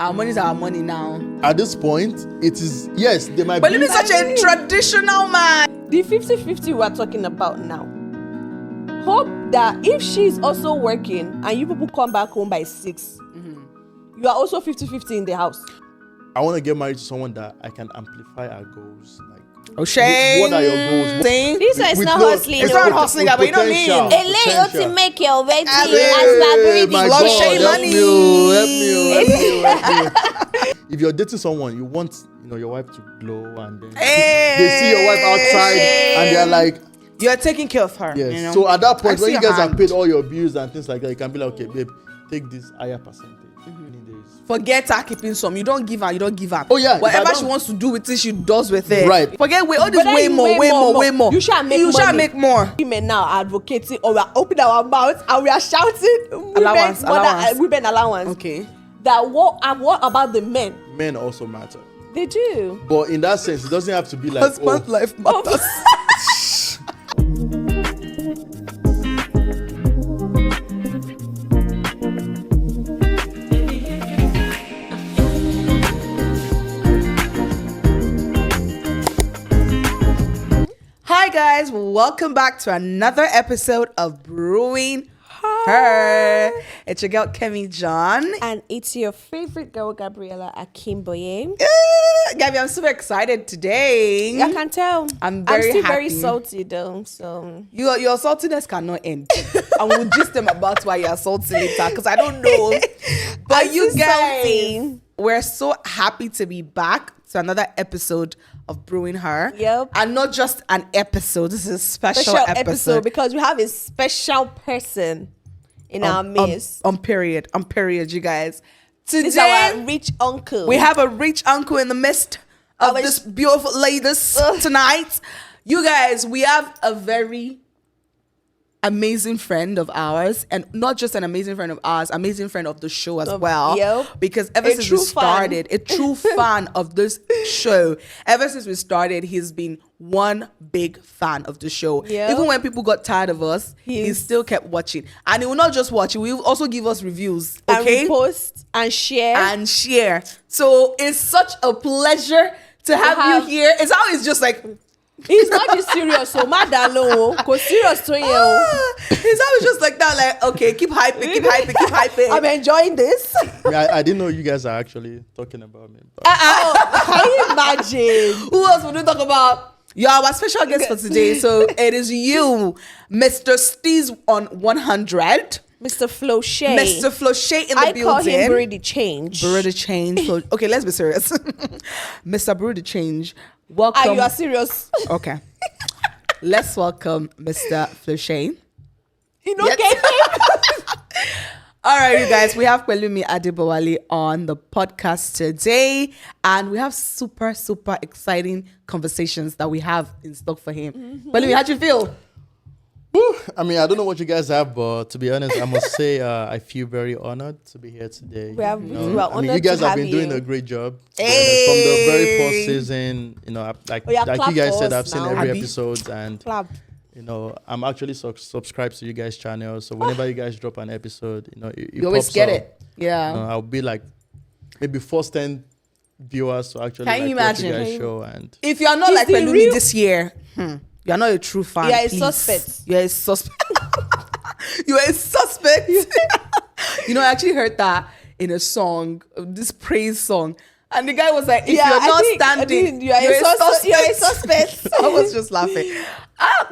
Our money is our money now. At this point, it is, yes, they might But be. Pelumi is such a traditional man. The 50-50 we're talking about now. Hope that if she's also working and you people come back home by 6, you are also 50-50 in the house. I want to get married to someone that I can amplify our goals. Like, O'Shea. what are your goals? This one is With not no- hustling. It's not hustling, but you know what I mean? Ele oti make your wedding as Hey, Babiri my Love God, Shay help money. me, help me. If you're dating someone, you want your wife to glow, and then they see your wife outside, and they're like, You're taking care of her. yes. You know? So at that I point, see when you your guys have hand. paid all your bills and things like that, you can be like, okay, babe, take this higher percentage. Any days. Forget her keeping some. You don't give her. You don't give her. Oh, yeah, if I Whatever don't- she wants to do with it, she does with it. Right. Forget all this But way then more. You shall make You shall money. make more. Women now are advocating, or we are opening our mouths and we are shouting Allowance. women allowance. Okay. That what about the men? Men also matter. They do. But in that sense, it doesn't have to be like, Husband life matters. Hi guys, welcome back to another episode of Brewing Her. It's your girl Kemi John. And it's your favorite girl, Gabriella Akimboye. Gabby, I'm super excited today. I can tell. I'm very still happy. very salty though. So Your saltiness cannot end. And we'll gist them about why you're salty later, because I don't know. But I'm you still guys, salty. we're so happy to be back to another episode of Brewing Her. Yep. And not just an episode. This is a special episode. because we have a special person in our midst. On period, you guys. Today, This is our rich uncle. we have a rich uncle in the midst of this beautiful ladies tonight. You guys, we have a very amazing friend of ours, and not just an amazing friend of ours, amazing friend of the show as well. Yep. Because ever A since we true fan. started, a true fan of this show. Ever since we started, he's been one big fan of the show. Yep. Even when people got tired of us, he He's- still kept watching. And he will not just watch, he will also give us reviews. and Okay? repost and share. And share. So it's such a pleasure to have you here. It's always just like, He's not just serious, so madalo. Cause serious to you. it's always just like that, like, okay, keep hyping. I'm enjoying this. I didn't know you guys are actually talking about me. But Can you imagine? Who else would we talk about? You're our special guest for today. So it is you, Mr. Steez on 100. Mr. Flochet. Mr. Flochet in the I building. call him Brew the Change. Brew the Change. So, okay, let's be serious. Mr. Brew the Change. Welcome. Ah, you are serious? Okay. Let's welcome Mr. Flochet. You don't Yes. get him? All right, you guys, we have Pelumi Adebowale on the podcast today, and we have super, super exciting conversations that we have in stock for him. Pelumi, how'd you feel? I mean, I don't know what you guys have, but to be honest, I must say I feel very honored to be here today. We are I mean, you honored guys to have have been doing you. a great job. To be honest. From the very Hey. first season, like Oh, yeah, like clap you guys for said, us I've seen now. every Abi. episode, and Clap. I'm actually subscribed to you guys' channel. So whenever you guys drop an episode, it You always pops get up. it. Yeah. I'll be like maybe first 10 viewers to actually Can you like, watch you imagine? guys' show, and If you're not He's like the Pelumi real- this year, you're not a true fan. You are a please. suspect. You're a suspect. You are a suspect. I actually heard that in a song, this praise song. And the guy was like, if Yeah, you're I not think- standing, you are a suspect. You are a suspect. I was just laughing.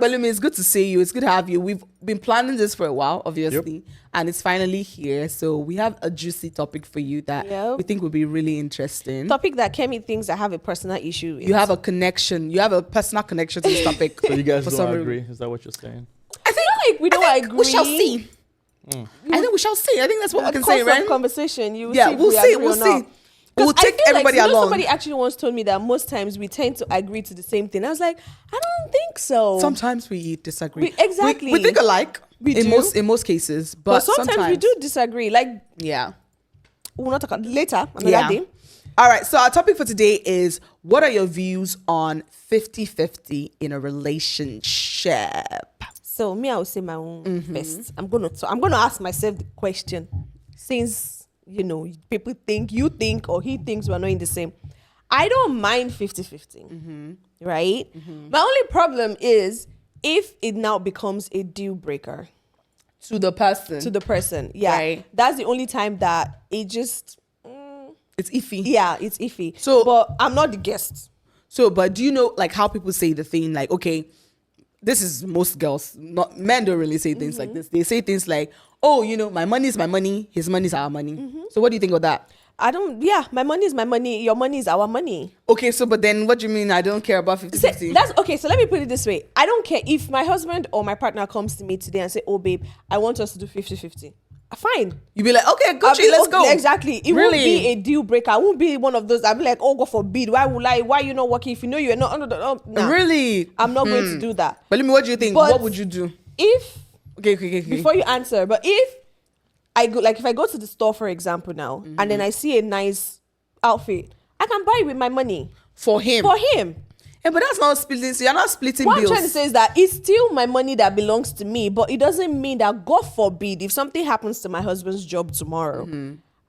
Pelumi, it's good to see you. It's good to have you. We've been planning this for a while, obviously. And it's finally here. So we have a juicy topic for you that Yep. we think will be really interesting. Topic that Kemi thinks I have a personal issue with. You have a connection. You have a personal connection to this topic. so you guys For don't some agree. Is that what you're saying? I think like we don't agree. we shall see. I think we shall see. I think that's what we can say, right? Conversation. You Yeah, see if we'll we see. agree We'll or see. not. We'll 'Cause I take feel everybody like, along. Somebody actually once told me that most times we tend to agree to the same thing. I was like, I don't think so. Sometimes we disagree. Exactly. We think alike. We in do. most cases, but sometimes we do disagree. Like Yeah. we'll not talk about later. Another Yeah. day. All right. So our topic for today is: what are your views on 50-50 in a relationship? So me, I will say my own first. I'm gonna ask myself the question: since people think, you think, or he thinks we're not in the same. I don't mind 50-50, right? My only problem is if it now becomes a deal breaker To the person. Yeah, Right. that's the only time that it just It's iffy. yeah, it's iffy. So- but I'm not the guest. So, but do you know, like, how people say the thing, like, okay, this is most girls, not men don't really say things like this. They say things like, oh, my money is my money, his money is our money. So what do you think of that? My money is my money, your money is our money. Okay, so, but then what do you mean I don't care about 50-50? That's okay. So let me put it this way. I don't care if my husband or my partner comes to me today and say, oh babe, I want us to do 50-50. Fine. You'd be like, okay, I'll Gucci, be let's okay, go. Exactly. It Really? won't be a deal breaker. I won't be one of those. I'll be like, oh, God forbid. Why you not working? If you know you're not, nah. Really? I'm not going to do that. But let me, what do you think? But What would you do? If, Okay. before you answer, but if I go to the store, for example, now, and then I see a nice outfit, I can buy it with my money. For him. Yeah, but that's not splitting. So you're not splitting What bills. I'm trying to say is that it's still my money that belongs to me, but it doesn't mean that, God forbid, if something happens to my husband's job tomorrow,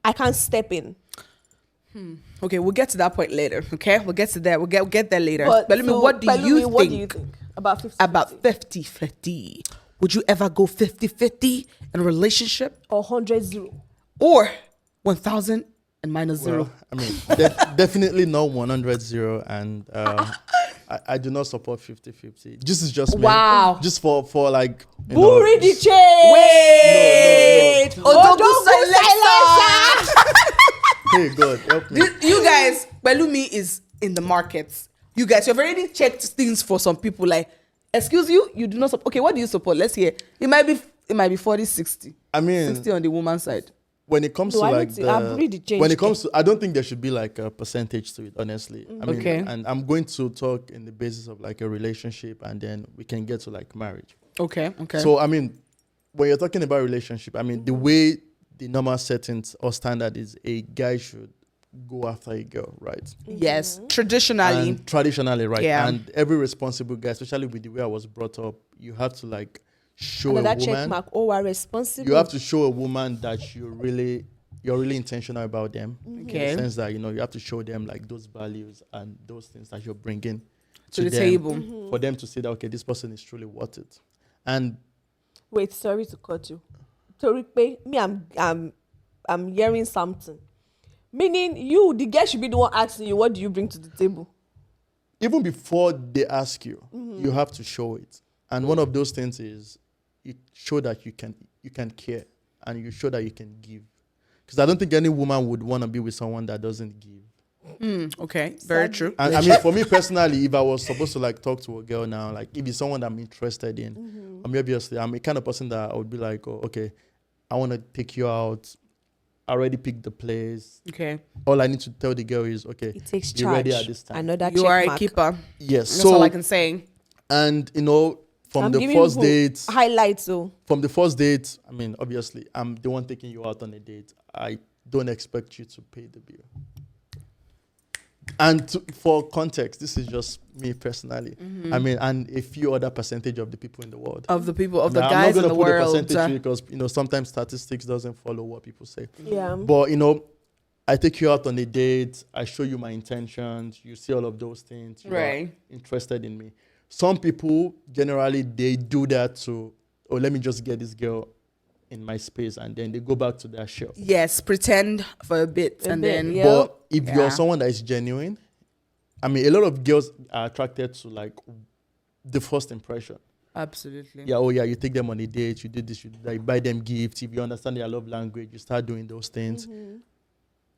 I can't step in. Okay, we'll get to that point later. Okay, we'll get to that. We'll get there later. But let me. so, What do Pelumi, you what do think you think about 50? about 50-50? Would you ever go 50-50 in a relationship, or 100-0? or 1,000 and minus zero? Well, I mean, definitely no 100-0, and I do not support 50-50. This is just me. Wow. Just for like. Buri the just- chain. Wait. No. Odogu silencer. Hey God, help me. You guys, Pelumi is in the markets. You guys, you've already checked things for some people. Like, excuse you, you do not support. Okay, what do you support? Let's hear. It might be 40-60. I mean, 60 on the woman's side. when it comes No, to I like need to- I've really changed when it comes to, I don't think there should be like a percentage to it, honestly. I mean, Okay. and I'm going to talk in the basis of like a relationship, and then we can get to like marriage. Okay. So I mean, when you're talking about relationship, I mean, the way the normal settings or standard is, a guy should go after a girl, right? Yes, traditionally. And traditionally, right? Yeah. And every responsible guy, especially with the way I was brought up, you have to like show Another a check woman. mark. Oh, we're responsible. You have to show a woman that you're really intentional about them. Okay. In the sense that, you have to show them like those values and those things that you're bringing To the them table. for them to say that, okay, this person is truly worth it. And Wait, sorry to cut you. Toripe, me, I'm hearing something. Meaning, you, the girl, should be the one asking you, what do you bring to the table? even before they ask you, you have to show it. And one of those things is you show that you can care, and you show that you can give. Because I don't think any woman would want to be with someone that doesn't give. Okay, very true. And I mean, for me personally, if I was supposed to like talk to a girl now, like if it's someone I'm interested in, I mean, obviously I'm a kind of person that I would be like, oh, okay, I want to take you out. I already picked the place. Okay, All I need to tell the girl is, okay, It takes be charge. ready at this time. Another you check are a mark. keeper. Yes. That's So all I can say. and from I'm the giving first you date, highlights. So from the first date, I mean, obviously, I'm the one taking you out on a date. I don't expect you to pay the bill. And for context, this is just me personally. I mean, and a few other percentage of the people in the world. Of the people, of Now, the I'm guys not in gonna the put a world. percentage because sometimes statistics doesn't follow what people say. yeah, But I take you out on a date. I show you my intentions. You see all of those things. You Right. are interested in me. Some people generally they do that to, oh, let me just get this girl in my space, and then they go back to their shell. Yes, pretend for a bit, and bit, then yeah. But if Yeah. you're someone that is genuine, I mean, a lot of girls are attracted to like the first impression. absolutely. Yeah, oh yeah, you take them on a date, you do this, you do that, you buy them gifts. If you understand their love language, you start doing those things.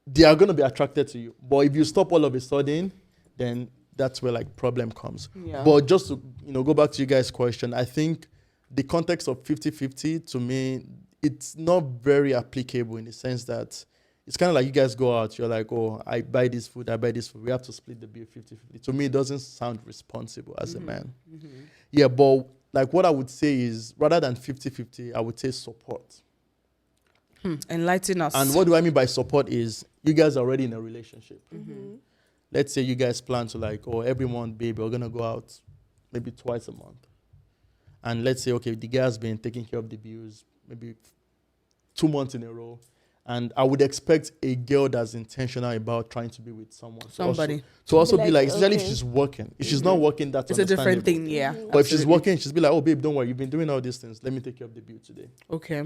They are going to be attracted to you. But if you stop all of a sudden, then that's where like problem comes. Yeah. But just to go back to you guys' question, I think the context of 50-50 to me, it's not very applicable in the sense that it's kind of like you guys go out, you're like, oh, I buy this food, we have to split the bill 50-50. To me, it doesn't sound responsible as a man. Yeah, but like what I would say is rather than 50-50, I would say support. Enlighten us. And what do I mean by support is you guys are already in a relationship. Let's say you guys plan to like, oh, every month, baby, we're going to go out maybe twice a month. And let's say, okay, the guy has been taking care of the bills maybe 2 months in a row. And I would expect a girl that's intentional about trying to be with someone. Somebody. To also be like, Like, especially if okay. she's working. If she's not working, that's It's a different understandable. thing, yeah. But if she's working, she's be like, oh, babe, don't worry. You've been doing all these things. Let me take care of the bill today. Okay.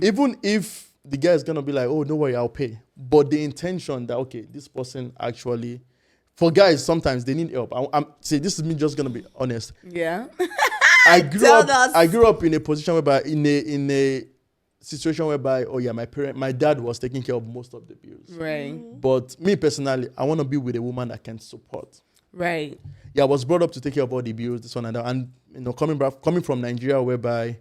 Even if the guy is going to be like, oh, don't worry, I'll pay. But the intention that, okay, this person actually... For guys, sometimes they need help. I'm say this is me just going to be honest. Yeah. I Tell us. grew up in a position whereby in a situation whereby, oh yeah, my dad was taking care of most of the bills. Right. But me personally, I want to be with a woman that can support. Right. Yeah, I was brought up to take care of all the bills, this one and that. And coming from Nigeria, whereby,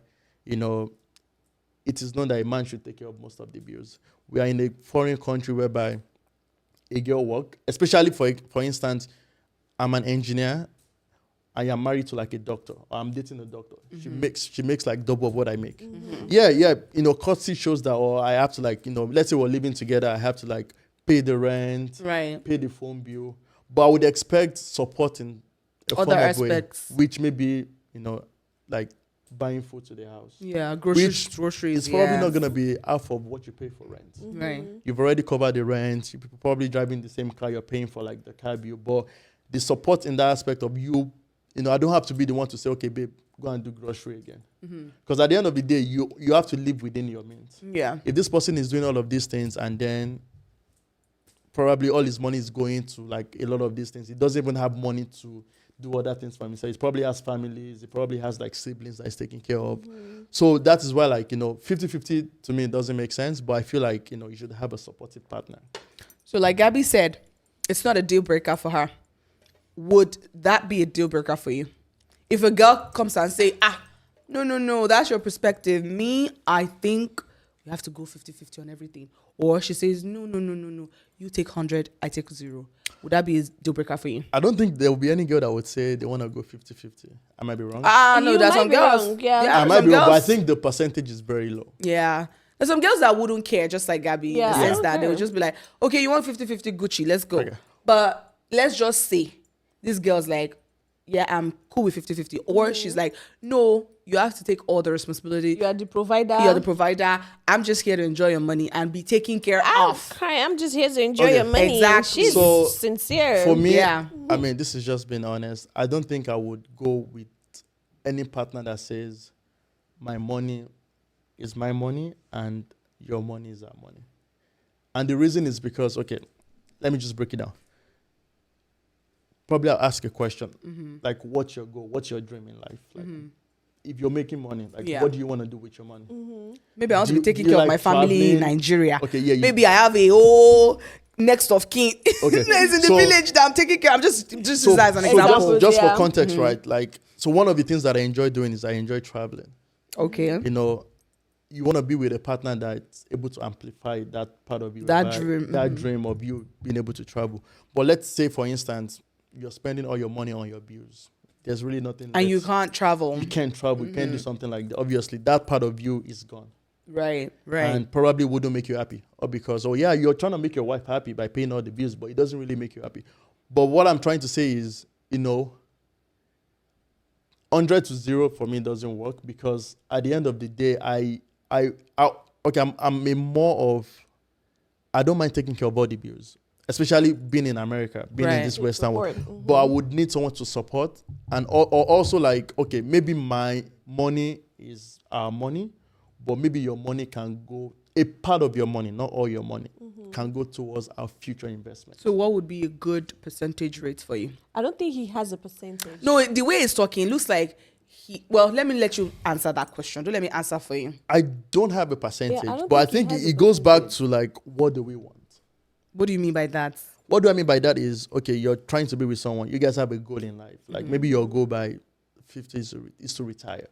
it is known that a man should take care of most of the bills. We are in a foreign country whereby a girl work, especially for instance, I'm an engineer. I am married to like a doctor, or I'm dating a doctor. She makes like double of what I make. Yeah. Courtesy shows that, or I have to let's say we're living together, I have to like pay the rent, Right. pay the phone bill. But I would expect support in a Other form aspects. of way, which may be, like buying food to the house. Yeah. Which Groceries. It's probably not going to be half of what you pay for rent. Right. You've already covered the rent. You're probably driving the same car you're paying for, like the car bill. But the support in that aspect of you, I don't have to be the one to say, okay, babe, go and do grocery again. Because at the end of the day, you have to live within your means. Yeah. If this person is doing all of these things and then probably all his money is going to like a lot of these things, he doesn't even have money to do other things for himself. He probably has families. He probably has like siblings that he's taking care of. So that is why 50-50 to me doesn't make sense. But I feel like, you should have a supportive partner. So like Gabby said, it's not a deal breaker for her. Would that be a deal breaker for you? If a girl comes and say, no, that's your perspective. Me, I think you have to go 50-50 on everything. Or she says, no, you take 100, I take 0. Would that be a deal breaker for you? I don't think there will be any girl that would say they want to go 50-50. I might be wrong. No, You there's might some be girls. wrong, yeah. I there's might some be wrong, but I girls- think the percentage is very low. Yeah. There's some girls that wouldn't care, just like Gabby, Yeah, in the I sense don't that they care. would just be like, okay, you want 50-50 Gucci, let's go. Okay. But let's just say this girl's like, yeah, I'm cool with 50-50. Or she's like, no, you have to take all the responsibility. You are the provider. You're the provider. I'm just here to enjoy your money and be taken care of. I'm just here to enjoy Okay. your money. Exactly. She's So, sincere. For me, Yeah. I mean, this is just being honest. I don't think I would go with any partner that says my money is my money and your money is our money. And the reason is because, okay, let me just break it down. Probably I'll ask a question, like what's your goal? What's your dream in life? Like, if you're making money, like Yeah. what do you want to do with your money? Maybe I want to Do be taking you care of like my family in traveling? Nigeria. Okay, yeah. Maybe I have a whole next of kin. Okay, It's in the so- village that I'm taking care of. I'm just So, as an so example. just yeah. for context, right? Like, so one of the things that I enjoy doing is I enjoy traveling. Okay. You want to be with a partner that's able to amplify that part of you. That right? dream, That dream of you being able to travel. But let's say, for instance, you're spending all your money on your bills. There's really nothing. And you left. can't travel. You can't travel. You can't do something like that. Obviously, that part of you is gone. Right. And probably wouldn't make you happy. Or because, you're trying to make your wife happy by paying all the bills, but it doesn't really make you happy. But what I'm trying to say is, 100 to 0 for me doesn't work because at the end of the day, I'm a more of, I don't mind taking care of all the bills, especially being in America, being in Right. this Western world. Support. But I would need someone to support and or also like, okay, maybe my money is our money, but maybe your money can go, a part of your money, not all your money, can go towards our future investment. So what would be a good percentage rate for you? I don't think he has a percentage. No, the way he's talking, it looks like let me let you answer that question. Don't let me answer for you. I don't have a percentage, don't but I think think he has it a goes back to like, what do we want? What do you mean by that? What do I mean by that is, okay, you're trying to be with someone. You guys have a goal in life. Like maybe your goal by 50 is to retire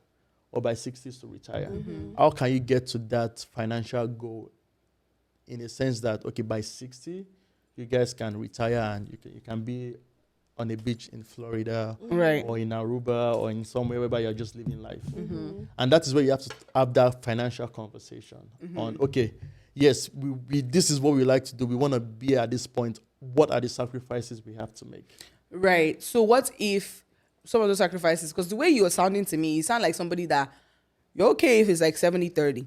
or by 60 is to retire. How can you get to that financial goal in a sense that, okay, by 60, you guys can retire and you can be on a beach in Florida Right. or in Aruba or in somewhere whereby you're just living life. And that is where you have to have that financial conversation on, okay, yes, we this is what we like to do. We want to be at this point. What are the sacrifices we have to make? Right. So what if some of those sacrifices, because the way you're sounding to me, you sound like somebody that you're okay if it's like 70-30.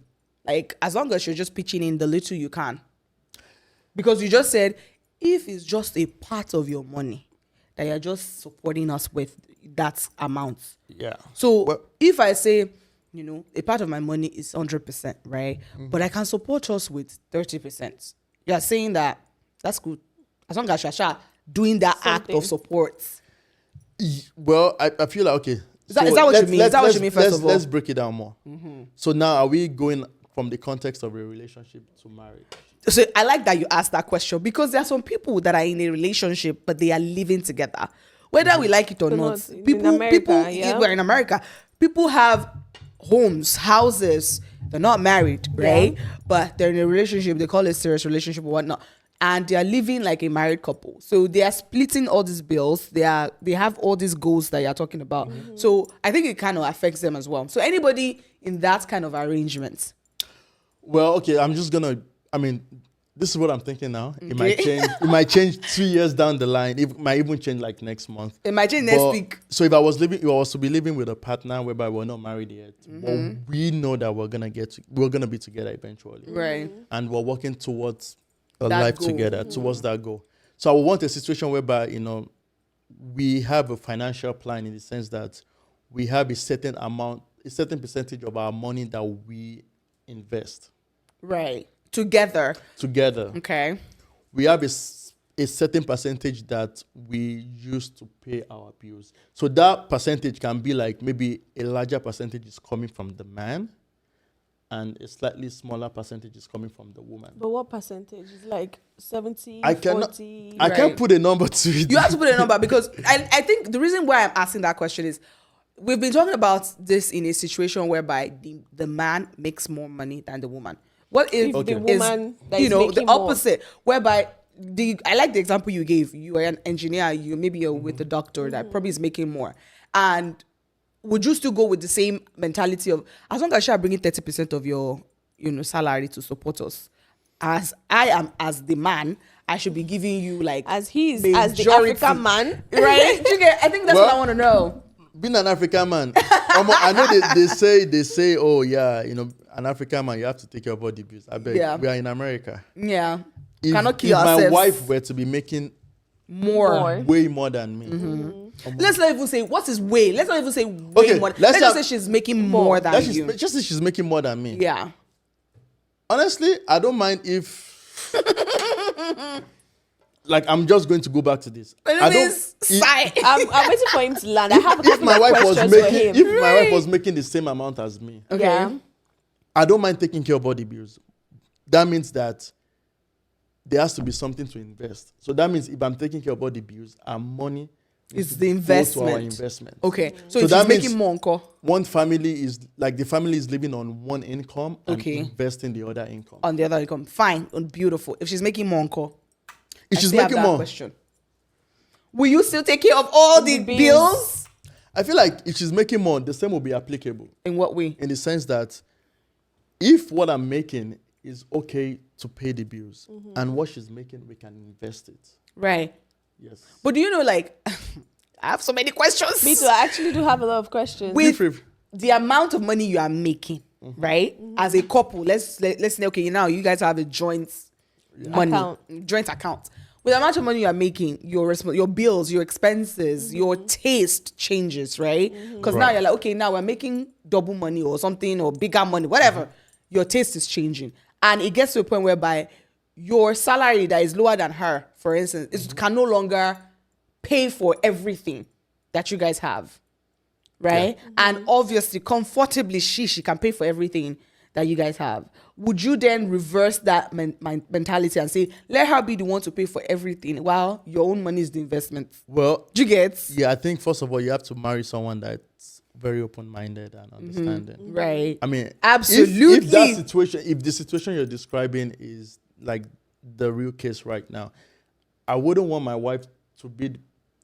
like, as long as you're just pitching in the little you can. Because you just said, if it's just a part of your money that you're just supporting us with that amount. Yeah. So Well, if I say, a part of my money is 100%, right? But I can support us with 30%. You're saying that that's good. As long as you're doing that act of support. well, I feel like, okay. Is that what you mean? Is that what you mean, first of all? Let's break it down more. So now, are we going from the context of a relationship to marriage? So I like that you asked that question, because there are some people that are in a relationship, but they are living together. Whether we like it or not. People, we're in America. People have homes, houses. They're not married, right? But they're in a relationship. They call it serious relationship or whatnot. And they are living like a married couple. So they are splitting all these bills. They have all these goals that you're talking about. So I think it kind of affects them as well. So anybody in that kind of arrangement. Well, okay, this is what I'm thinking now. It might change. It might change 2 years down the line. It might even change like next month. It might change next week. So if I was to be living with a partner whereby we're not married yet, but we know that we're gonna be together eventually, Right? And we're working towards a That life goal. together, towards that goal. So I would want a situation whereby we have a financial plan in the sense that we have a certain percentage of our money that we invest. Right. Together. Okay. We have a certain percentage that we use to pay our bills. So that percentage can be like maybe a larger percentage is coming from the man and a slightly smaller percentage is coming from the woman. But what percentage? Is like 70, I 40? I can't put a number to it. You have to put a number, because I think the reason why I'm asking that question is we've been talking about this in a situation whereby the man makes more money than the woman. What if the woman that is the making opposite, whereby I like the example you gave. You are an engineer, you're with a doctor that probably is making more. And would you still go with the same mentality of, as long as you are bringing 30% of your salary to support us, as I am as the man, I should be giving you like as the African man, right? I think that's what I want to know. Being an African man, I know they say, oh yeah, an African man, you have to take care of all the bills. I beg, we are in America. Yeah, If my wife were to be making way more than me. Let's not even say what is way. Let's not even say way more. Let's just say she's making more than you. Just say she's making more than me. Yeah. Honestly, I don't mind if like I'm just going to go back to this. I'm waiting for him to land. I have a couple if my wife was questions for him. If my wife was making the same amount as me, okay. Yeah. I don't mind taking care of all the bills. That means that there has to be something to invest. So that means if I'm taking care of all the bills, our money is the investment. Go to our investment. Okay. So if she's making more, one family is like the family is living on one income and investing the other income. On the other income. Fine and beautiful. If she's making more, if she's making more, question. Will you still take care of all the bills? I feel like if she's making more, the same will be applicable. In what way? In the sense that if what I'm making is okay to pay the bills and what she's making, we can invest it. Right. Yes. But do you know, like, I have so many questions. Me too. I actually do have a lot of questions. With the amount of money you are making, right? As a couple, let's say, okay, now you guys have a joint joint account. With the amount of money you are making, your bills, your expenses, your taste changes, right? Because now you're like, okay, now we're making double money or something or bigger money, whatever. Your taste is changing. And it gets to a point whereby your salary that is lower than her, for instance, it can no longer pay for everything that you guys have, right? Yeah. And obviously, comfortably, she can pay for everything that you guys have. Would you then reverse that mentality and say, let her be the one to pay for everything while your own money is the investment? Well, do you get? Yeah, I think first of all, you have to marry someone that's very open-minded and understanding. Right. I mean, absolutely. If the situation you're describing is like the real case right now, I wouldn't want my wife to be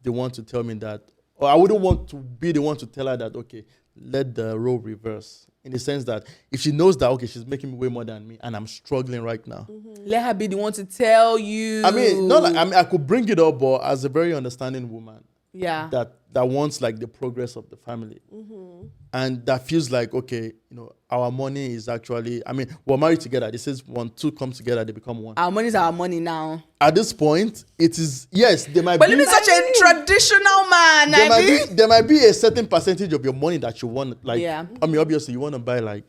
the one to tell me that, or I wouldn't want to be the one to tell her that, okay, let the role reverse. In the sense that if she knows that, okay, she's making way more than me and I'm struggling right now. Let her be the one to tell you. I mean, I could bring it up, but as a very understanding woman, Yeah. that wants like the progress of the family. And that feels like, okay, our money is actually, I mean, we're married together. This is when two come together, they become one. Our money is our money now. At this point, it is, yes, there might But be. Lim is such a traditional man. There might be a certain percentage of your money that you want, like, Yeah. I mean, obviously, you want to buy like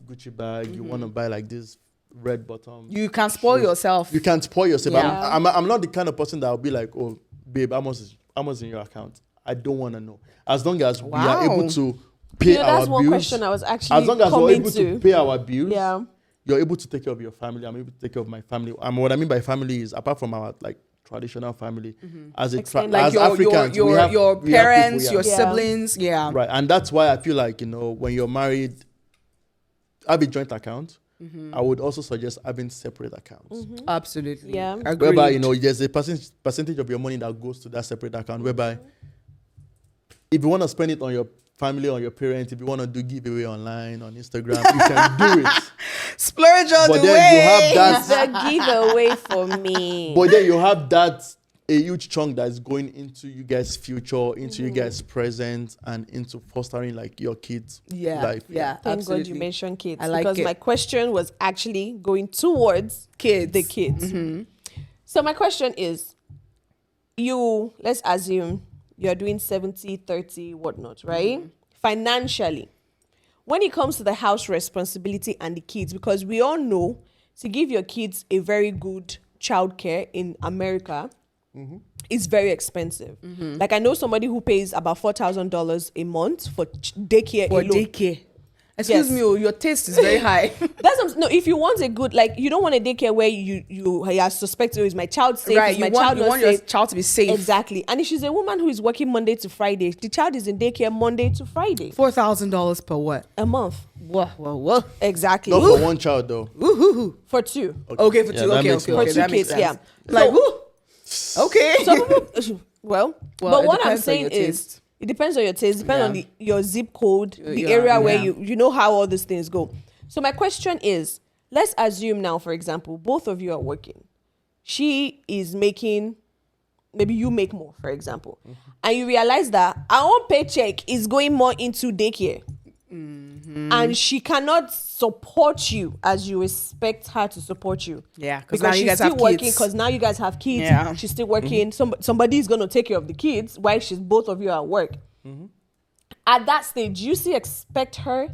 Gucci bag, you want to buy like this red bottom. You can spoil yourself. You can spoil yourself. Yeah. I'm not the kind of person that will be like, oh, babe, how much in your account? I don't want to know. As long as we are able to pay our that's one bills. question I was actually as long as we're able to pay our bills, Yeah. you're able to take care of your family. I'm able to take care of my family. What I mean by family is, apart from our like traditional family, as Like Africans, your we have parents, people, your Yeah. siblings, yeah. right. And that's why I feel like, when you're married, have a joint account. I would also suggest having separate accounts. Absolutely. Yeah. Agreed. Whereby, there's a percentage of your money that goes to that separate account, whereby if you want to spend it on your family, on your parents, if you want to do giveaway online, on Instagram, you can do it. Splurge on But the then way. you have that, the giveaway for me. but then you have that, a huge chunk that is going into you guys' future, into you guys' present, and into fostering like your kids' life. Yeah. Thank absolutely. God you mentioned kids. I like because it. my question was actually going towards Kids. the kids. So my question is, let's assume you're doing 70, 30, whatnot, right? Financially. When it comes to the house responsibility and the kids, because we all know to give your kids a very good childcare in America, it's very expensive. Like I know somebody who pays about $4,000 a month for daycare For alone. daycare. Excuse Yes. me, your taste is very high. No, if you want a good, like, you don't want a daycare where you are suspected, is my child safe? Right, Is my you want child not your safe? child to be safe. Exactly. And if she's a woman who is working Monday to Friday, the child is in daycare Monday to Friday. $4,000 per what? A month. Whoa. Exactly. Not for one child though. For two. Okay, for Yeah, two. that Okay, makes okay, more okay. sense. That makes For two sense. kids, Like, So- woo. Okay. So people, Well, but it what I'm depends on saying your is, taste. it depends on your taste, depends on your zip code, the Yeah, area where yeah. you know how all these things go. So my question is, let's assume now, for example, both of you are working. She is making, maybe you make more, for example, and you realize that our own paycheck is going more into daycare. And she cannot support you as you expect her to support you. Yeah, because now you she's guys still have working. kids. Because now you guys have kids. Yeah. She's still working. Somebody is going to take care of the kids while both of you are at work. At that stage, you still expect her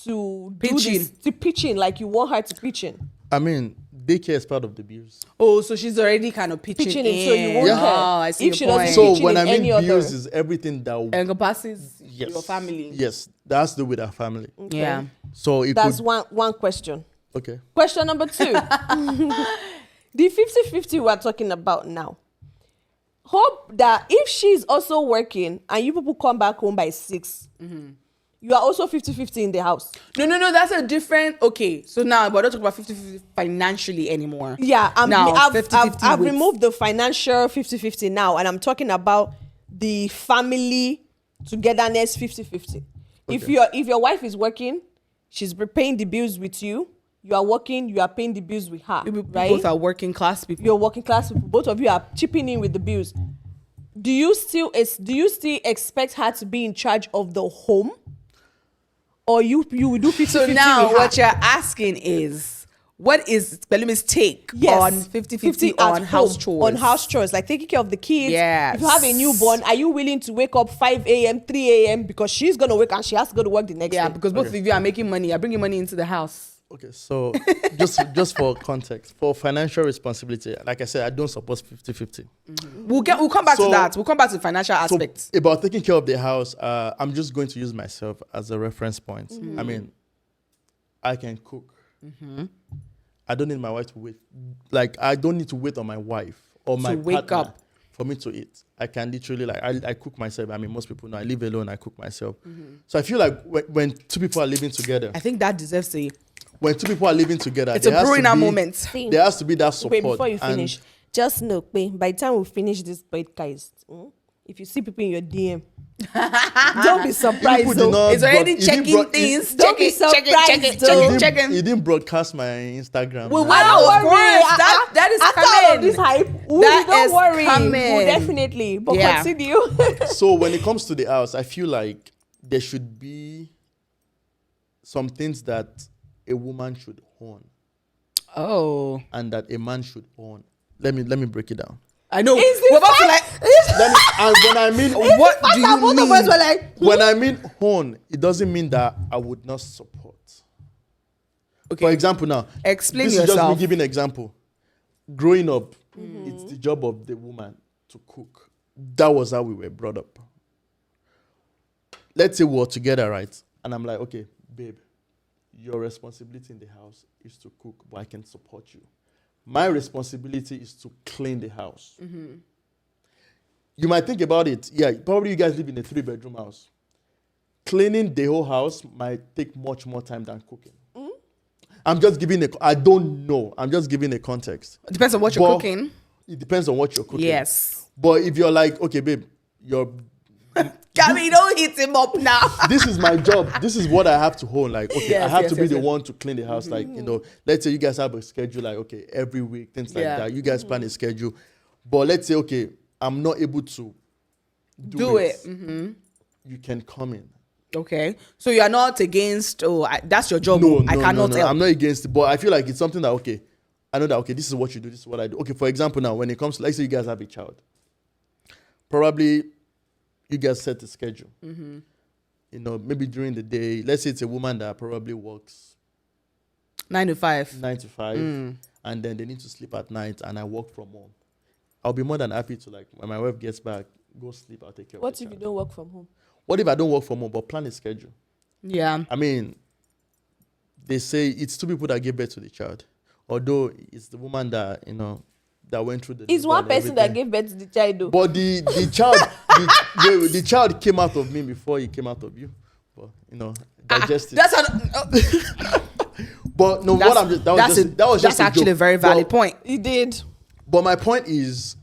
to Pitch do this, in. to pitch in, like you want her to pitch in. I mean, daycare is part of the bills. Oh, so she's already kind of pitching in, so you won't Yeah. care. Oh, I see If your she point. doesn't So pitching when I in mean any other- bills, is everything that encompasses yes, your family. Yes, that has to do with our family. Yeah. So it That's could, one question. okay. Question number 2. The 50-50 we're talking about now. Hope that if she's also working and you people come back home by 6, you are also 50-50 in the house. No, that's a different. Okay, so now we're not talking about 50-50 financially anymore. Yeah, now I've 50-50 I've with- removed the financial 50-50 now, and I'm talking about the family togetherness 50-50. If your wife is working, she's paying the bills with you. You are working, you are paying the bills with her. You right? both are working class people. You're working class people. Both of you are chipping in with the bills. Do you still expect her to be in charge of the home, or you will do 50-50 So now with her? what you're asking is, what is Belumi's take Yes. on 50-50 at on house home, chores? On house chores, like taking care of the kids. Yes. If you have a newborn, are you willing to wake up 5 a.m., 3 a.m. because she's going to wake and she has to go to work the next Yeah, day? because both of you are making money. You're bringing money into the house. Okay, so just for context, for financial responsibility, like I said, I don't support 50-50. We'll come back to So- that. We'll come back to the financial So aspects. about taking care of the house, I'm just going to use myself as a reference point. I mean, I can cook. I don't need my wife to wait. Like, I don't need to wait on my wife or my wake partner up. for me to eat. I can literally, like, I cook myself. I mean, most people know I live alone, I cook myself. So I feel like when two people are living together, I think that deserves a. when two people are living together, It's a there has to brewing be- moment. There has to be that support. Wait, before you And finish, just know, by the time we finish this podcast, if you see people in your DM, don't be surprised. People did though. not It's already broad- he didn't checking broad- things. Don't Check be it, check it, check surprised, it, though. check He it, didn't, check it. he didn't broadcast my Instagram. We now. will, of course. That is After all of coming. this hype, That don't is worry. coming. We'll definitely. But Yeah. continue. So when it comes to the house, I feel like there should be some things that a woman should own Oh, and that a man should own. Let me break it down. I know. Is this We're about to like. And when I mean What do you both of us were mean? like, when I mean own, it doesn't mean that I would not support. Okay. For example, now Explain this is just yourself. me giving an example. Growing up, it's the job of the woman to cook. That was how we were brought up. Let's say we're together, right? And I'm like, okay, babe, your responsibility in the house is to cook, but I can support you. My responsibility is to clean the house. You might think about it. Yeah, probably you guys live in a 3-bedroom house. Cleaning the whole house might take much more time than cooking. I'm just giving I don't know. I'm just giving a context. It depends on what you're But cooking. It depends on what you're cooking. Yes. But if you're like, okay, babe, Gabby, don't hit him up now. this is my job. This is what I have to hold. Like, okay, I Yes, have yes, to be yes, the yes. one to clean the house. Like, let's say you guys have a schedule, like, okay, every week, things like Yeah. that. You guys plan a schedule. But let's say, okay, I'm not able to Do it. You can come in. Okay. So you are not against, that's your job. No, I cannot help. I'm not against it, but I feel like it's something that, okay, I know that, okay, this is what you do, this is what I do. Okay, for example, now, when it comes to, let's say you guys have a child, probably you guys set a schedule. Maybe during the day, let's say it's a woman that probably works 9 to 5. 9 to 5, and then they need to sleep at night, and I work from home. I'll be more than happy to, like, when my wife gets back, go sleep, I'll take care what of the if you child. don't work from home? What if I don't work from home, but plan a schedule? Yeah. I mean, they say it's 2 people that give birth to the child. Although it's the woman that, that went through the... It's labor one and person that everything. gave birth to the child, though. But the child, the child came out of me before he came out of you. But, digest it. That's But no, what I'm just... That was just a actually joke. a very valid But- point. He did. But my point is,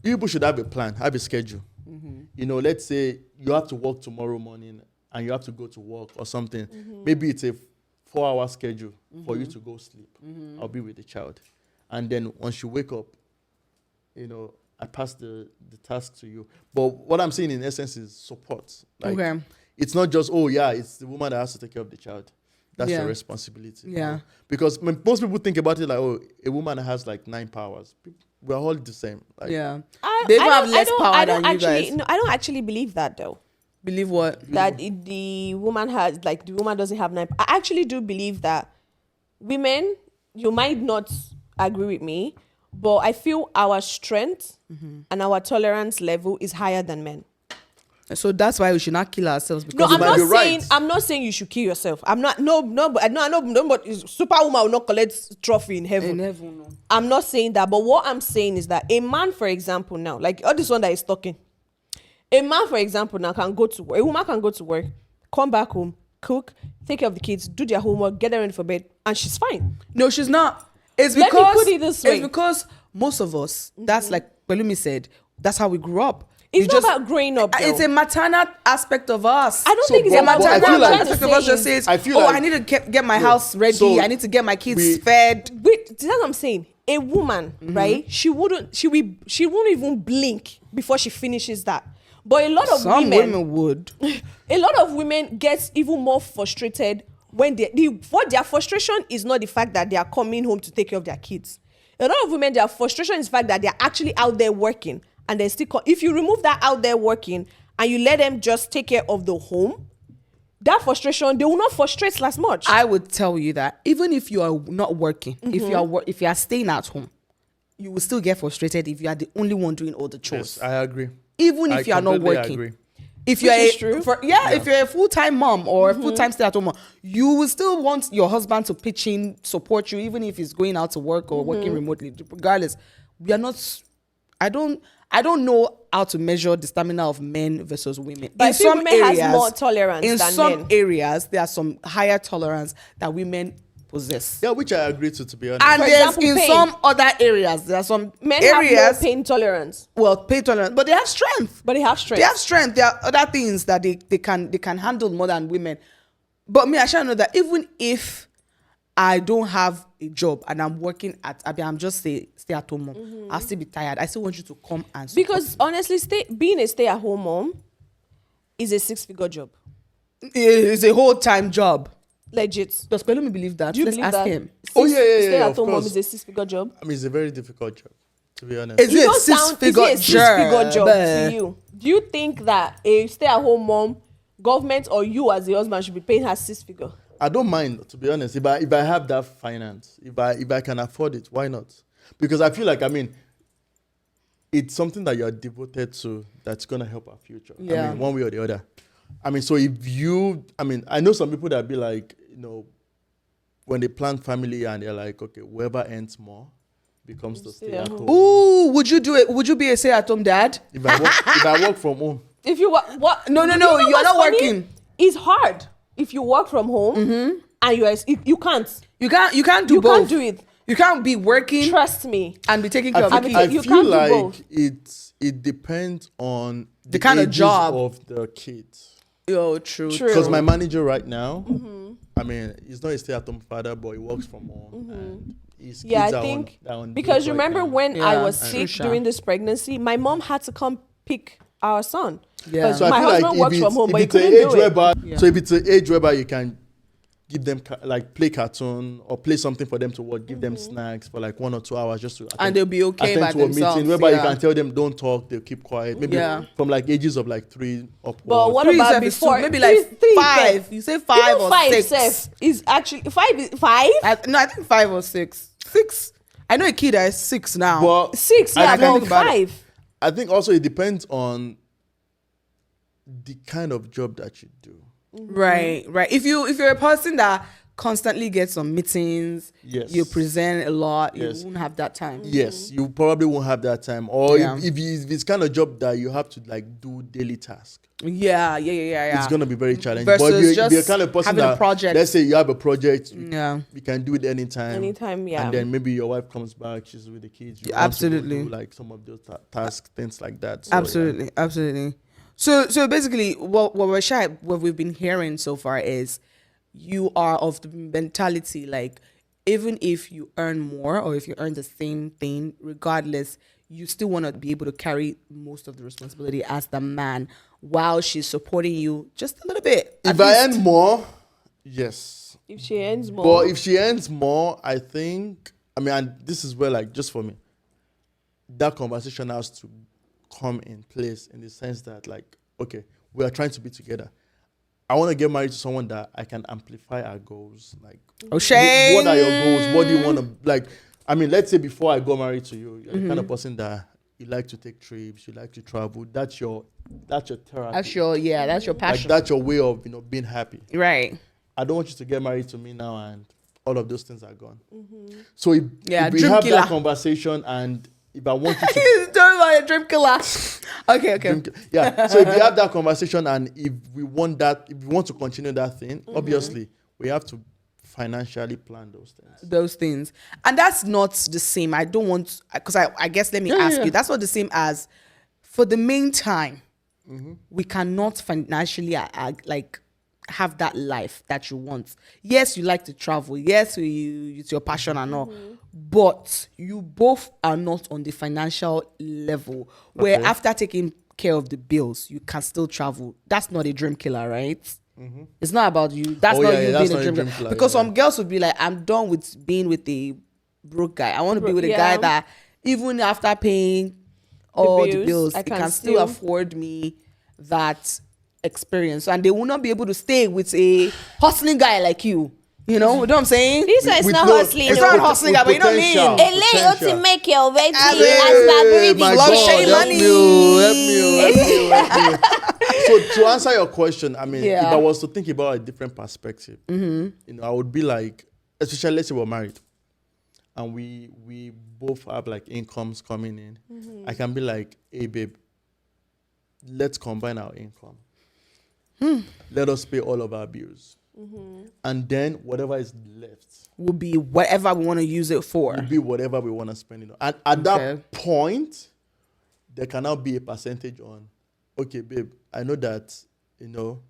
people should have a plan, have a schedule. Let's say you have to work tomorrow morning and you have to go to work or something. Maybe it's a 4-hour schedule for you to go sleep. I'll be with the child. And then once you wake up, I pass the task to you. But what I'm saying in essence is support. Like, Okay. it's not just, it's the woman that has to take care of the child. That's Yeah. your responsibility. Yeah. Because when most people think about it like, a woman has like 9 powers. We're all the same. Like, Yeah. They even have less power than you guys. No, I don't actually believe that, though. Believe what? That the woman has, like, the woman doesn't have 9. I actually do believe that women, you might not agree with me, but I feel our strength and our tolerance level is higher than men. So that's why we should not kill ourselves. No, Because You I'm might not be saying right. I'm not saying you should kill yourself. I'm not but superwoman will not collect trophy in heaven. in heaven, no. I'm not saying that, but what I'm saying is that a man, for example, now, like all this one that is talking, a man, for example, now can go to work. A woman can go to work, come back home, cook, take care of the kids, do their homework, get them ready for bed, and she's fine. No, she's not. It's Let me because put it this way. It's because most of us, that's like Pelumi said, that's how we grew up. It's You not about growing up. It's though. a maternal aspect of us. I don't think it's but- a but I maternal feel like- aspect of us just says, I feel oh, like- I need to get my house ready. so I need to get my kids we- fed. Wait, that's what I'm saying. A woman, right? She won't even blink before she finishes that. But a lot of Some women women would. a lot of women get even more frustrated when what their frustration is not the fact that they are coming home to take care of their kids. A lot of women, their frustration is the fact that they're actually out there working and they still if you remove that out there working and you let them just take care of the home, that frustration, they will not frustrate as much. I would tell you that even if you are not working, if you are staying at home, you will still get frustrated if you are the only one doing all the chores. Yes, I agree. Even if I you are not completely working. agree. If you're Which is true. if you're a full-time mom or a full-time stay-at-home mom, you will still want your husband to pitch in, support you, even if he's going out to work or working remotely. Regardless, we are not. I don't know how to measure the stamina of men versus women. But I feel women has more tolerance in than some men. areas, there are some higher tolerance that women possess. Yeah, which I agree to be honest. And For there's example, in pain. some other areas, there are some Men have areas, no pain tolerance, well, pain tolerance, but they have strength. but they have strength. They have strength. There are other things that they can handle more than women. But me, I shall know that even if I don't have a job and I'm working I'm just stay at home mom, I'll still be tired. I still want you to come and support Because me. honestly, being a stay-at-home mom is a 6-figure job. It's a whole time job. Legit. Does Pelumi believe that? Do you Let's believe ask that? him. Oh, yeah, of Stay-at-home mom course. is a 6-figure job. I mean, it's a very difficult job, to be honest. Is You it a don't sound- is six-figure it a 6-figure job job? to you? Do you think that a stay-at-home mom, government or you as a husband should be paying her 6-figure? I don't mind, to be honest. If I have that finance, if I can afford it, why not? Because I feel like, I mean, it's something that you're devoted to that's gonna help our future. Yeah. I mean, one way or the other. I mean, so I know some people that be like, when they plan family and they're like, okay, whoever earns more becomes the stay at home. Ooh, would you do it? Would you be a stay-at-home dad? If I work from home, If you what? No, you know you're what's not funny? working. It's hard if you work from home and you can't. You can't do You both. can't do it. You can't be working Trust me. and be taking care of the kids. I you feel can't do like both. it depends on The kind of ages job. of the kids. Oh, true. True. Because my manager right now, I mean, he's not a stay-at-home father, but he works from home. And his kids Yeah, I are think on because break right remember now. when I Yeah, was and sick Trisha. during this pregnancy, my mom had to come pick our son. Yeah. Because So I my feel husband like works if from home, if but he it's an couldn't age do it. whereby, Yeah. so if it's an age whereby you can give them like play cartoon or play something for them to watch, give them snacks for like 1 or 2 hours just to attend, they'll be okay attend by to themselves, a meeting whereby yeah. you can tell them don't talk, they'll keep quiet. Maybe Yeah. from like ages of like 3 upwards. But what 3 about self is too- before? maybe like Three 5. self. You say 5 Even or 5 6. self is actually 5. I think 5 or 6. 6. I know a kid that is 6 now. But 6, I yeah, think but about it. 5. I think also it depends on the kind of job that you do. Right. If you're a person that constantly gets on meetings, Yes. you present a lot, Yes. you won't have that time. Yes, you probably won't have that time. Or Yeah. if it's kind of job that you have to like do daily tasks, Yeah. it's gonna be very challenging. Versus But if you're just the kind of person having a that, project. let's say you have a project, Yeah. you can do it anytime. Anytime, yeah. And then maybe your wife comes back, she's with the kids. You Yeah, want to go absolutely. do like some of those tasks, things like that. So, Absolutely. So basically, what we've been hearing so far is you are of the mentality like even if you earn more or if you earn the same thing, regardless, you still want to be able to carry most of the responsibility as the man while she's supporting you just a little bit. If I earn more, yes. If she earns more. But if she earns more, I think, and this is where, like, just for me, that conversation has to come in place in the sense that, like, okay, we are trying to be together. I want to get married to someone that I can amplify our goals. Like, Shane. what are your goals? What do you want to, like, let's say before I got married to you, you're the kind of person that you like to take trips, you like to travel. That's your therapy. That's your Like, passion. that's your way of, being happy. Right. I don't want you to get married to me now and all of those things are gone. So if we dream have killer. that conversation and if I want you to Don't about a dream killer. Okay. so if we have that conversation and if we want to continue that thing, obviously we have to financially plan those things. And that's not the same. I don't want, because I guess, let me ask you, that's not the same as for the meantime, we cannot financially like have that life that you want. Yes, you like to travel. Yes, it's your passion and all. But you both are not on the financial level where after taking care of the bills, you can still travel. That's not a dream killer, right? It's not about you. That's not you being a dream killer. Because some girls would be like, I'm done with being with a broke guy. I want to be with a guy that even after paying all the bills, I he can still afford me that experience. And they will not be able to stay with a hustling guy like you. You know what I'm saying? This one is With not no- hustling. It's no. not hustling guy, but you know what I mean? potential. Ele o ti make your way to Hey, as Babiri my the Love God, shame help money. me. So to answer your question, if I was to think about a different perspective, I would be like, especially let's say we're married and we both have like incomes coming in. I can be like, hey babe, let's combine our income. Let us pay all of our bills. and then whatever is left will be whatever we want to use it for. will be whatever we want to spend it on. And at that point, there can now be a percentage on, okay, babe, I know that, you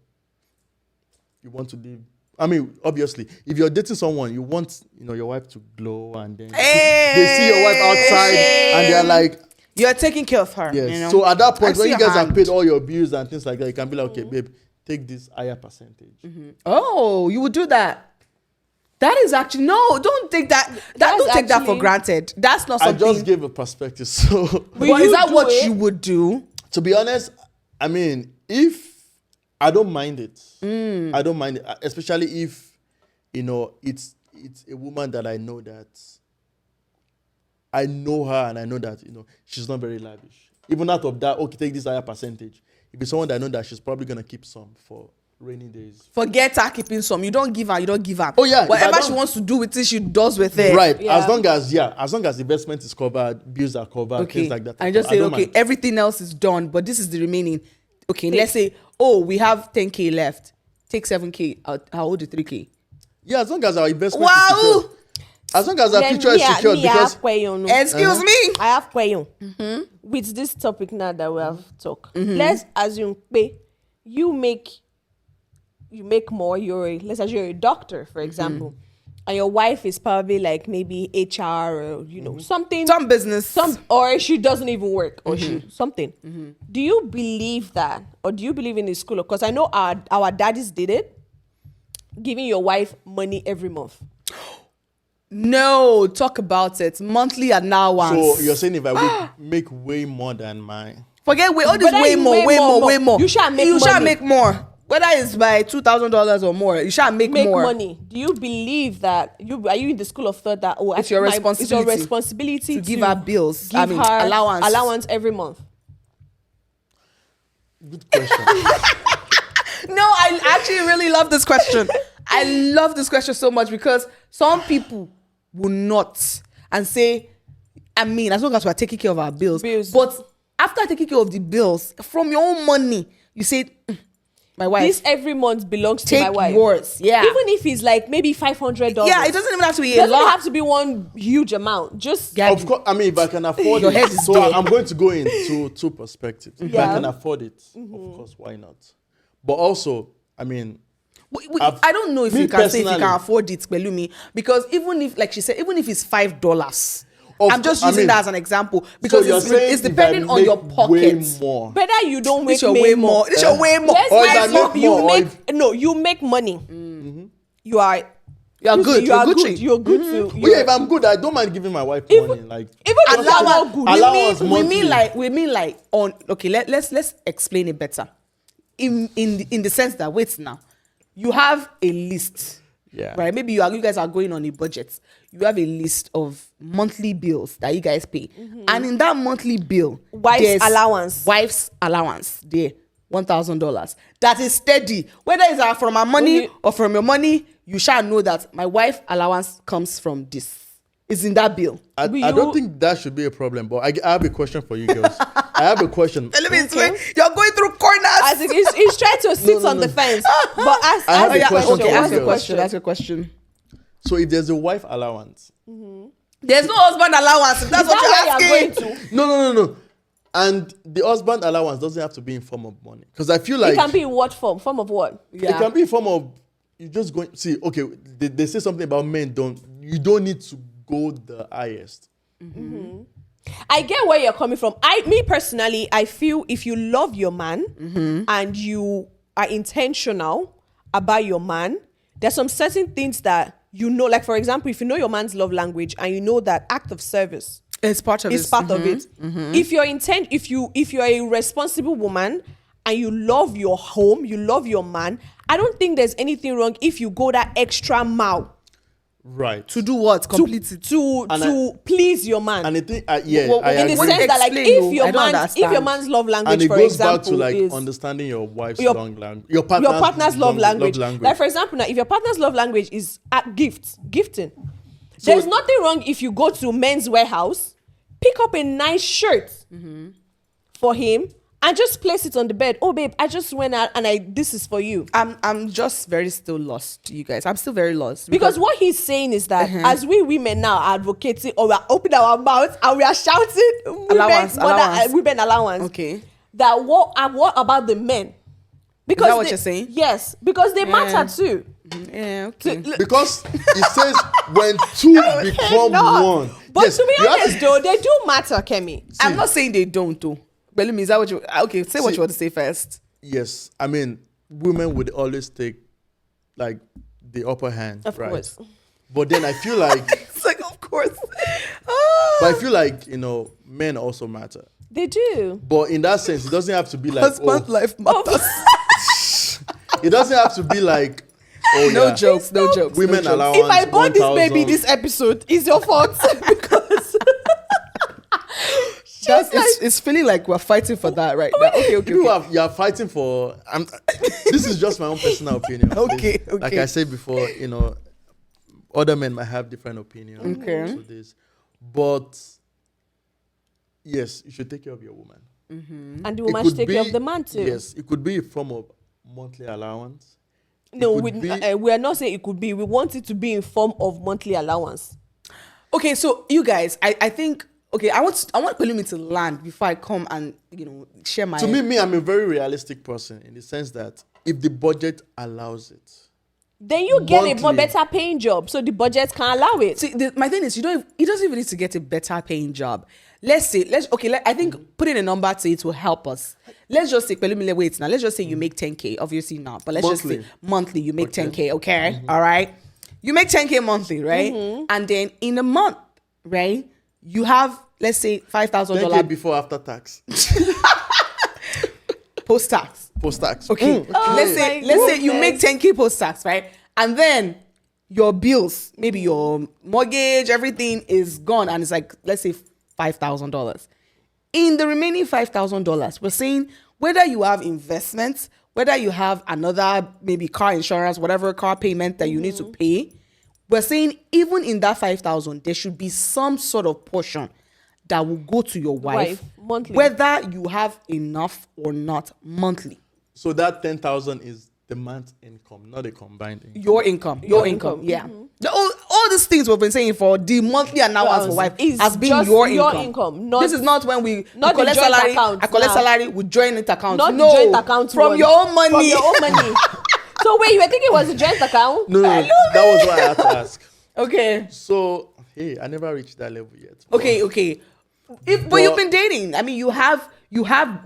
want to live. I mean, obviously, if you're dating someone, you want, your wife to glow, and then they see your wife outside, and they're like, you're taking care of her. yes. So at that point, I when see you your guys have hand. paid all your bills and things like that, you can be like, okay, babe, take this higher percentage. Oh, you would do that. That is actually no. Don't take that. Don't take that for actually- granted. That's not I something. just gave a perspective. So, But is that do what it? you would do? to be honest, I mean, if I don't mind it, I don't mind it, especially if it's a woman that I know that I know her and I know that she's not very lavish. Even out of that, okay, take this higher percentage. If it's someone that I know that she's probably gonna keep some for rainy days. Forget her keeping some. You don't give her. You don't give her. Oh, yeah, if I Whatever she don't- wants to do with it, she does with it. Right. Yeah. As long as the investment is covered, bills are covered, Okay. things like that. And just I say, don't okay, mind. everything else is done, but this is the remaining. Okay, let's say, oh, we have 10K left. Take 7K. I'll hold the 3K. Yeah, as long as our investment is Wow. secured. As long as our future is secured, I because have question. Excuse me. I have question. With this topic now that we have talked, let's assume you make more. Let's assume you're a doctor, for example, and your wife is probably like maybe HR or something, Some business. or she doesn't even work, or she something. Do you believe that, or do you believe in the school? Because I know our daddies did it, giving your wife money every month. No, talk about it. Monthly allowance. so you're saying if I would make way more than mine. Forget all this Whether way you more, make way more, more, way more. you shall make You shall money. make more. Whether it's by $2,000 or more, you shall make more. Money. Do you believe that are you in the school of thought that It's your it's your responsibility responsibility to give her bills. give her allowance. allowance every month? Good question. No, I actually really love this question. I love this question so much because some people will not and say, I mean, as long as we're taking care of our bills. But after taking care of the bills, from your own money, you say, my wife, This every month belongs to take my wife. yours. Yeah. Even if it's like maybe $500. Yeah, it doesn't even have to be a doesn't lot. have to be one huge amount. Just Yeah. Of course, I mean, if I can afford Your it, head is so there. I'm going to go into two perspectives. If I Yeah. can afford it, of course, why not? But also, I mean, I don't know if me you can say if you personally- can afford it, Pelumi, because even if, like she said, even if it's $5, Of I'm just course, I using mean, that as an example because so you're saying it's if I depending on make your way pocket. more. better you don't make This your way more. This your way more. Let's Or if I assume make you more, or make you make money. You are You're good. You are You're Gucci. good. You're good to But yeah, if I'm good, I don't mind giving my wife money. Like, even if you are not good. Allowance we monthly. mean like on okay. Let's explain it better. In the sense that wait now, you have a list. Yeah. Right. Maybe you guys are going on a budget. You have a list of monthly bills that you guys pay, and in that monthly bill, there's wife's allowance there, $1,000. That is steady. Whether it's from our money or from your money, you shall know that my wife allowance comes from this. It's in that bill. I don't think that should be a problem, but I have a question for you girls. I have a question. Let me explain. You're going through corners. As he's trying to sit on the fence, but I have a question okay, for ask you a girls. question. Ask a question. So if there's a wife allowance, There's no husband allowance. If that's Is what that you're where you're asking. going to? no, and the husband allowance doesn't have to be in form of money, because I feel like It can be in what form? Form of what? it can be in form of you just going. See, okay, they say something about men you don't need to go the highest. I get where you're coming from. Me personally, I feel if you love your man and you are intentional about your man, there's some certain things that like for example, if you know your man's love language and you know that act of service It's part of it. is part of it. If you're a responsible woman and you love your home, you love your man, I don't think there's anything wrong if you go that extra mile Right. To do what? Complete it. to please your man. And I think, in the What sense you that like explain, if I don't if your understand. man's love language, and it for goes example, back to like is understanding your wife's your- language, your partner's love language. Like for example, now if your partner's love language is gifting, there's nothing wrong if you go to Men's Warehouse, pick up a nice shirt for him and just place it on the bed. Oh, babe, I just went out and this is for you. I'm just very still lost, you guys. I'm still very lost. Because what he's saying is that as we women now are advocating or we are opening our mouths and we are shouting women allowance. Okay. That what about the men? Because Is that what you're saying? Yes, because they matter too. Yeah, okay. Because it says when two become one. But Yes, to be you have honest, though, they do matter, Kemi. I'm not saying they don't, though. But is that what you... Okay, say what you want to say first. Yes, I mean, women would always take, like, the upper hand, Of right? course. But then I feel like... It's like, of course. But I feel like, men also matter. They do. But in that sense, it doesn't have to be like... Husband life matters. It doesn't have to be like... Oh, No yeah, jokes, no jokes. women no jokes. allowance. If I bought this 1,000. baby this episode, it's your fault. Because It's feeling like we're fighting for that right now. Okay. You are fighting for... this is just my own personal opinion. Okay. Like I said before, other men might have different opinions. Okay. To this. But, yes, you should take care of your woman. and the It woman could should take care of the man too. Yes, it could be a form of monthly allowance. No, could be- we are not saying it could be. We want it to be in form of monthly allowance. Okay, so you guys, I think... Okay, I want Pelumi to land before I come and, share my... To me, I'm a very realistic person in the sense that if the budget allows it, Then you get a more Monthly. better paying job, so the budget can allow it. See, my thing is, he doesn't even need to get a better paying job. I think putting a number to it will help us. Let's just say, wait now. Let's just say you make 10K, obviously not, but let's just say monthly you make 10K, okay? All right? You make 10K monthly, right? And then in a month, right, you have, let's say, $5,000 10K before after tax, post-tax. post-tax. Okay. Let's say you make 10K post-tax, right? And then your bills, maybe your mortgage, everything is gone, and it's like, let's say $5,000. In the remaining $5,000, we're saying whether you have investments, whether you have another maybe car insurance, whatever car payment that you need to pay, we're saying even in that 5,000, there should be some sort of portion that will go to your wife monthly, whether you have enough or not monthly. So that 10,000 is the month's income, not a combined income. Your income, yeah. All these things we've been saying for the monthly allowance for wife has been just your your income. income, not- This is not when we not the collect joint salary. account I collect now. salary with joint account. Not No, the joint account from one. your own money. From your own money. So wait, you were thinking it was a joint account? No, that was what I had to ask. Okay. So, hey, I never reached that level yet. Okay. But you've been dating. I mean, you have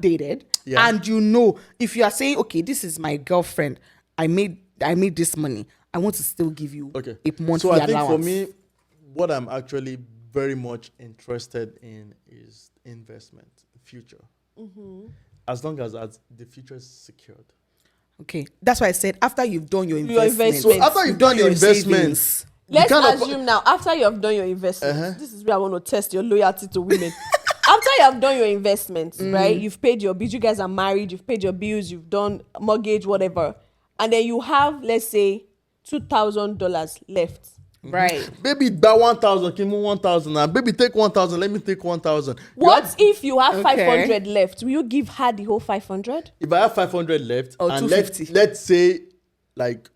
dated, Yeah. and if you are saying, okay, this is my girlfriend, I made this money, I want to still give you Okay. a monthly So I think allowance. for me, what I'm actually very much interested in is investment, future. As long as the future is secured. Okay, that's why I said after you've done your Your investment. investment. So after you've done your investments, savings. Let's kind of- assume now, after you have done your investment, this is where I want to test your loyalty to women. After you have done your investments, right? You've paid your bills, you guys are married, you've paid your bills, you've done mortgage, whatever. And then you have, let's say, $2,000 left. Right. baby, that 1,000, give me 1,000 now. Baby, take 1,000, let me take 1,000. What if you have Okay. 500 left? Will you give her the whole 500? If I have 500 left, Or and 250. let's say, like,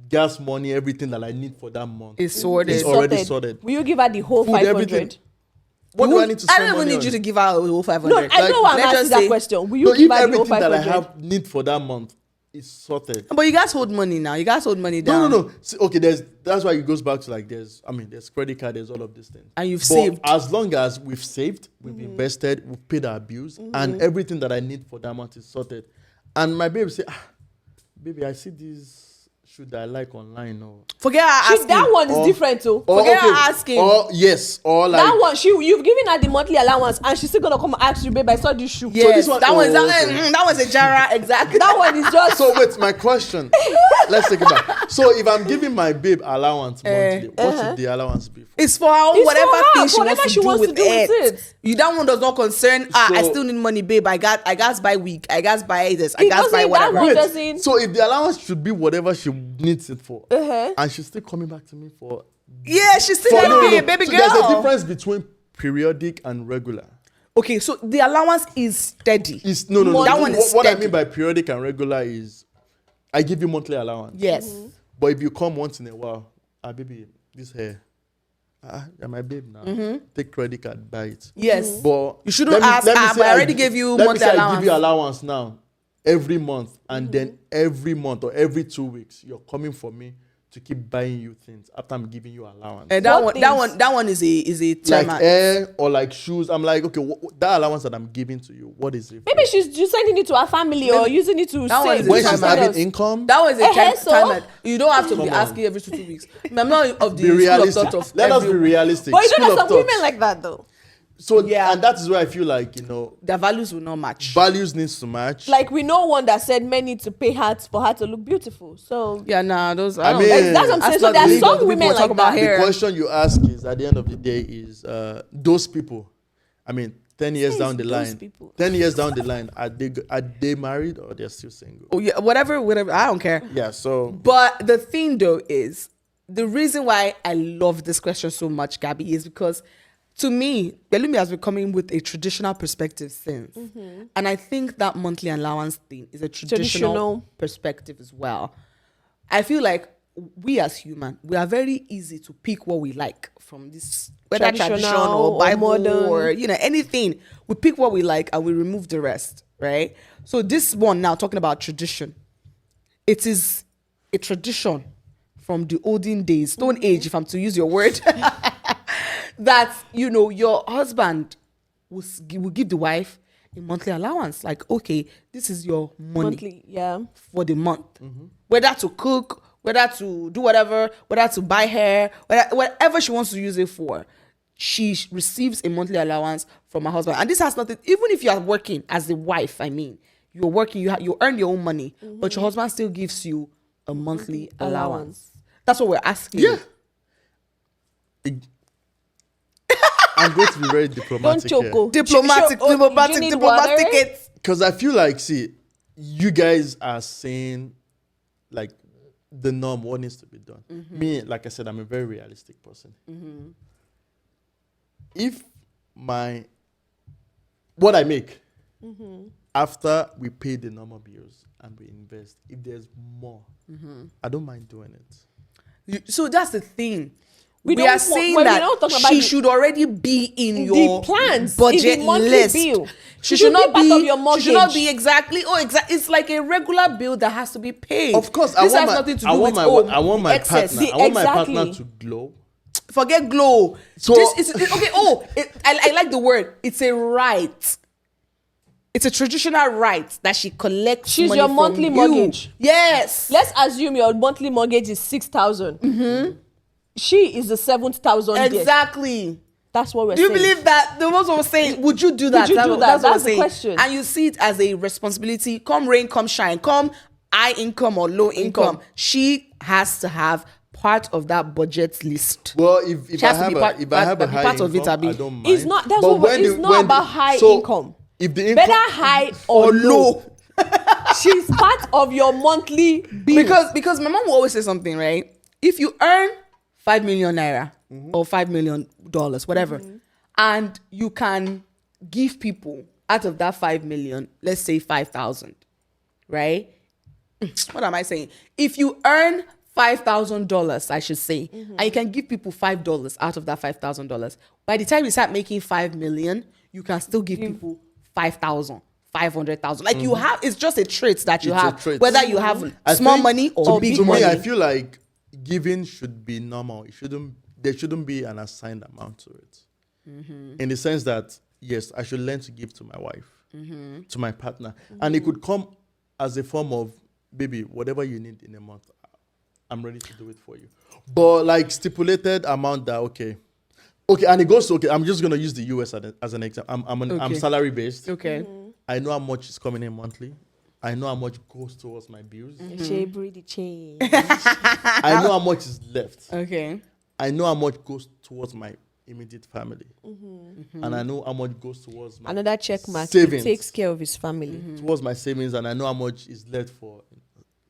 gas money, everything that I need for that month It's sorted. is already sorted. Will you give her the whole Food, 500? everything. What do I need to I spend don't even money need on? you to give out the whole 500. No, I know why I'm let's asking just that say- question. Will So you if give her the whole everything that I 500? have need for that month is sorted. But you guys hold money now. You guys hold money down. No. See, okay, that's why it goes back to like there's credit card, there's all of these things. And you've But saved. as long as we've saved, we've invested, we've paid our bills, and everything that I need for that month is sorted. And my baby say, baby, I see this shoot that I like online. Or Forget her See, asking. that one is different too. Forget her asking. Or yes, or like That one, you've given her the monthly allowance, and she's still gonna come and ask you, babe, I saw this shoe. Yes, this one- that one's okay. that one's a Jara, exactly. That one is just. So wait, my question. Let's take it back. So if I'm giving my babe allowance monthly, what should the allowance be for? It's for her, It's whatever for her, thing she whatever wants she to do wants with to do with it. it. You that one does not concern. I So- still need money, babe. I got buy week. I got buy this. I It got buy doesn't- that whatever. one Wait, doesn't- so if the allowance should be whatever she needs it for, and she's still coming back to me for Yeah, she's still no, gonna be no. a baby So girl. there's a difference between periodic and regular. Okay, so the allowance is steady. It's no. That one is What I steady. mean by periodic and regular is, I give you monthly allowance. Yes. But if you come once in a while, baby, this hair, you're my babe now. Take credit card, buy it. Yes. But You shouldn't let me- ask, let me say but I already gave you let me monthly say I allowance. give you allowance now every month, and then every month or every 2 weeks, you're coming for me to keep buying you things after I'm giving you allowance. And What that one is a term. Like hair or like shoes. I'm like, okay, that allowance that I'm giving to you, what is it? Maybe she's just sending it to her family or using it to That one save. is when a she's time having out. income. That was a time, so? time. You don't have to be Come on. asking every 2 weeks. I'm not of the Be school of realistic. thought of Let us be every- realistic. But you School know, of there's some thought. women like that though. So Yeah. and that is where I feel like Their values will not match. values needs to match. Like we know one that said men need to pay her for her to look beautiful. So Yeah, nah, those. I don't- mean- that's what I'm saying. That's So not there the are league of some the people women we talk like about that. here. the question you ask is at the end of the day is those people. I mean, 10 years Says down the those line, people. 10 years down the line, are they married or they're still single? Oh yeah, whatever. I don't care. Yeah. So But the thing though is the reason why I love this question so much, Gabby, is because to me, Belumi has been coming with a traditional perspective since. And I think that monthly allowance thing is a traditional Traditional. perspective as well. I feel like we as human, we are very easy to pick what we like from this, whether tradition Traditional or or Bible modern. or, anything. We pick what we like and we remove the rest, right? So this one now, talking about tradition, it is a tradition from the olden days, Stone Age, if I'm to use your word, that, your husband will give the wife a monthly allowance. Like, okay, this is your money monthly, yeah. for the month. Whether to cook, whether to do whatever, whether to buy hair, whatever she wants to use it for, she receives a monthly allowance from her husband. And this has nothing, even if you are working as a wife, you're working, you earn your own money, but your husband still gives you a monthly allowance. That's what we're asking. yeah. I'm going to be very diplomatic Don't here. choke. Diplomatic, Do you diplomatic, need diplomatic. water? It. Because I feel like, see, you guys are saying like the norm, what needs to be done. Me, like I said, I'm a very realistic person. If what I make after we pay the normal bills and we invest, if there's more, I don't mind doing it. So that's the thing. We We don't are want- saying when we that don't talk about she the- should already be in your the plans, budget in the monthly list. bill. She should should not be part be. of your She should not mortgage. be exactly. Oh, exactly. It's like a regular bill that has to be paid. Of course, this has nothing to do with I want my excess. partner. I want my Exactly. partner to glow. Forget glow. So- This is okay. Oh, I like the word. It's a right. It's a traditional right that she collects. She's money your from monthly you. mortgage. Yes. Let's assume your monthly mortgage is 6,000. She is the 7,000. Exactly. That's what we're Do you saying. believe that? The ones who were saying, would you do that? you do that? That's what That's I'm the saying. question. And you see it as a responsibility. Come rain, come shine. Come high income or low income. She has to have part of that budget list. Well, if She I has to have be part- if I have a be high part of it, income, Abi. I don't mind. It's not- that's But what- it's not about high income. If the income, Better high or low. She's part of your monthly bill. Because my mom will always say something, right? If you earn 5 million naira or $5 million, whatever, and you can give people out of that 5 million, let's say 5,000, right? What am I saying? If you earn $5,000, I should say, and you can give people $5 out of that $5,000, by the time you start making 5 million, you can still give people 5,000. 500,000. Like you have, it's just a trait that you It's a have. trait. Whether you have I small think money or big to money. me, I feel like giving should be normal. There shouldn't be an assigned amount to it. In the sense that, yes, I should learn to give to my wife, to my partner. And it could come as a form of, baby, whatever you need in a month, I'm ready to do it for you. But like stipulated amount that, okay, and it goes to, okay, I'm just going to use the US as an example. I'm Okay. salary based. Okay. I know how much is coming in monthly. I know how much goes towards my bills. I know how much is left. Okay. I know how much goes towards my immediate family. And I know how much goes towards my Another check mark. savings. He takes care of his family. Towards my savings, and I know how much is left for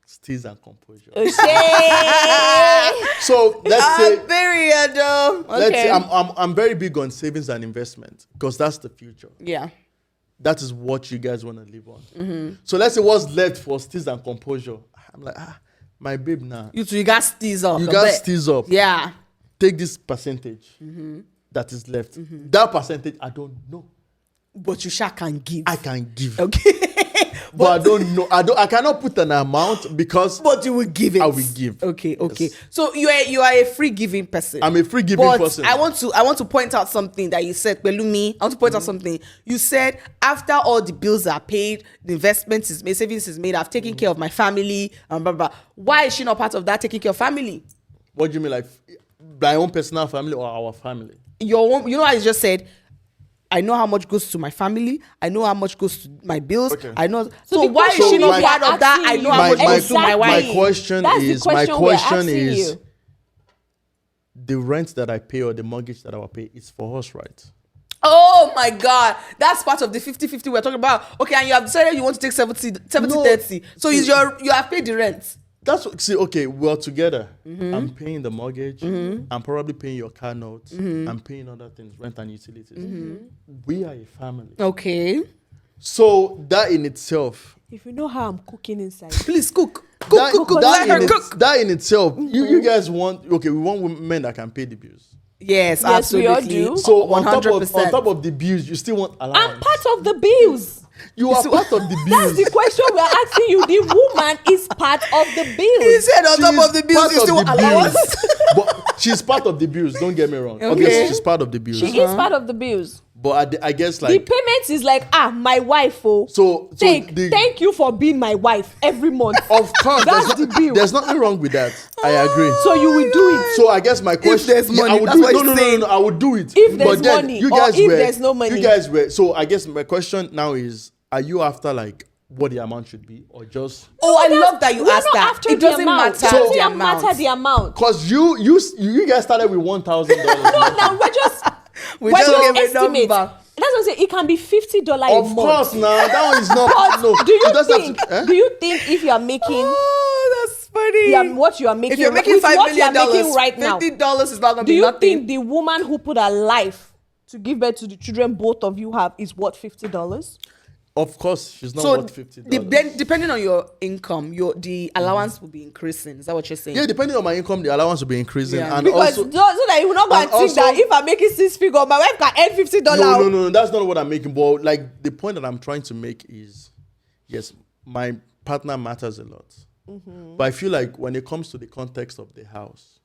steeze and composure. Shey. So let's say Period. let's say Okay. I'm very big on savings and investment because that's the future. Yeah. That is what you guys want to live on. So let's say what's left for steeze and composure. I'm like, my babe now. You got steez up. You a got bit. steeze up. Yeah. Take this percentage that is left. That percentage, I don't know. But you sure can give. I can give. Okay. But I don't know. I cannot put an amount because But you will give it. I will give. Okay. Okay. Yes. So you are a free giving person. I'm a free giving But person. I want to point out something that you said, Belumi. I want to point out something. You said after all the bills are paid, the investment is made, savings is made, I've taken care of my family, and blah, blah. Why is she not part of that taking care of family? What do you mean, like my own personal family or our family? Your own, you know, I just said, I know how much goes to my family. I know how much goes to my bills. Okay. I know. So So the why is question she not we part are of that? I asking know you- how much goes to my wife. My question That's the is, question we're asking you. the rent that I pay or the mortgage that I will pay is for us, right? Oh my God. That's part of the 50-50 we're talking about. Okay, and you have decided you want to take 70-30. So you have paid the rent. That's what, see, okay, we're together. I'm paying the mortgage. I'm probably paying your car notes. I'm paying other things, rent and utilities. We are a family. Okay. So that in itself, If you know how I'm cooking inside. Please cook. that, Let her cook. that in itself, you guys want, okay, we want women that can pay the bills. Yes, Yes, we all absolutely. do. So on 100%. top of the bills, you still want allowance. I'm part of the bills. You are part of the bills. That's the question we're asking you. The woman is part of the He bills. said on top She's of the bills, part you of still the want allowance. bills. But she's part of the bills. Don't get me wrong. Okay. Obviously, she's part of the bills. She is part of the bills. But I guess The like payment is like, my wife, so thank you for being my wife every month. Of course, That's the bill. There's nothing wrong with that. I agree. So you will do it. So I guess my question, there's money, I would that's do what it. he's No, saying. I would do it. If there's But then money, you or guys if were, there's no money. You guys were. So I guess my question now is: are you after like what the amount should be, or just Oh, I love that you We're asked not that. after It the doesn't amount. matter It the doesn't amount. matter the amount. because you guys started with $1,000? No, now we're just We we're just just gave a estimate. number. That's what I'm saying. It can be $50 a Of month. course, now that one is not. But no, do you it doesn't think? have to- eh? Do you think if you are making Oh, that's funny. what you are making, If you're making with $5 what you are million, making right now, $50 is not gonna do be you nothing. think the woman who put her life to give birth to the children both of you have is worth $50? Of course, she's not So worth $50. depending on your income, the allowance will be increasing. Is that what you're saying? Yeah, depending on my income, the allowance will be increasing, Yeah. and Because also so that you will not go and and think also- that if I'm making 6 figures, my wife can earn $50. no, that's not what I'm making. But like the point that I'm trying to make is, yes, my partner matters a lot, but I feel like when it comes to the context of the house,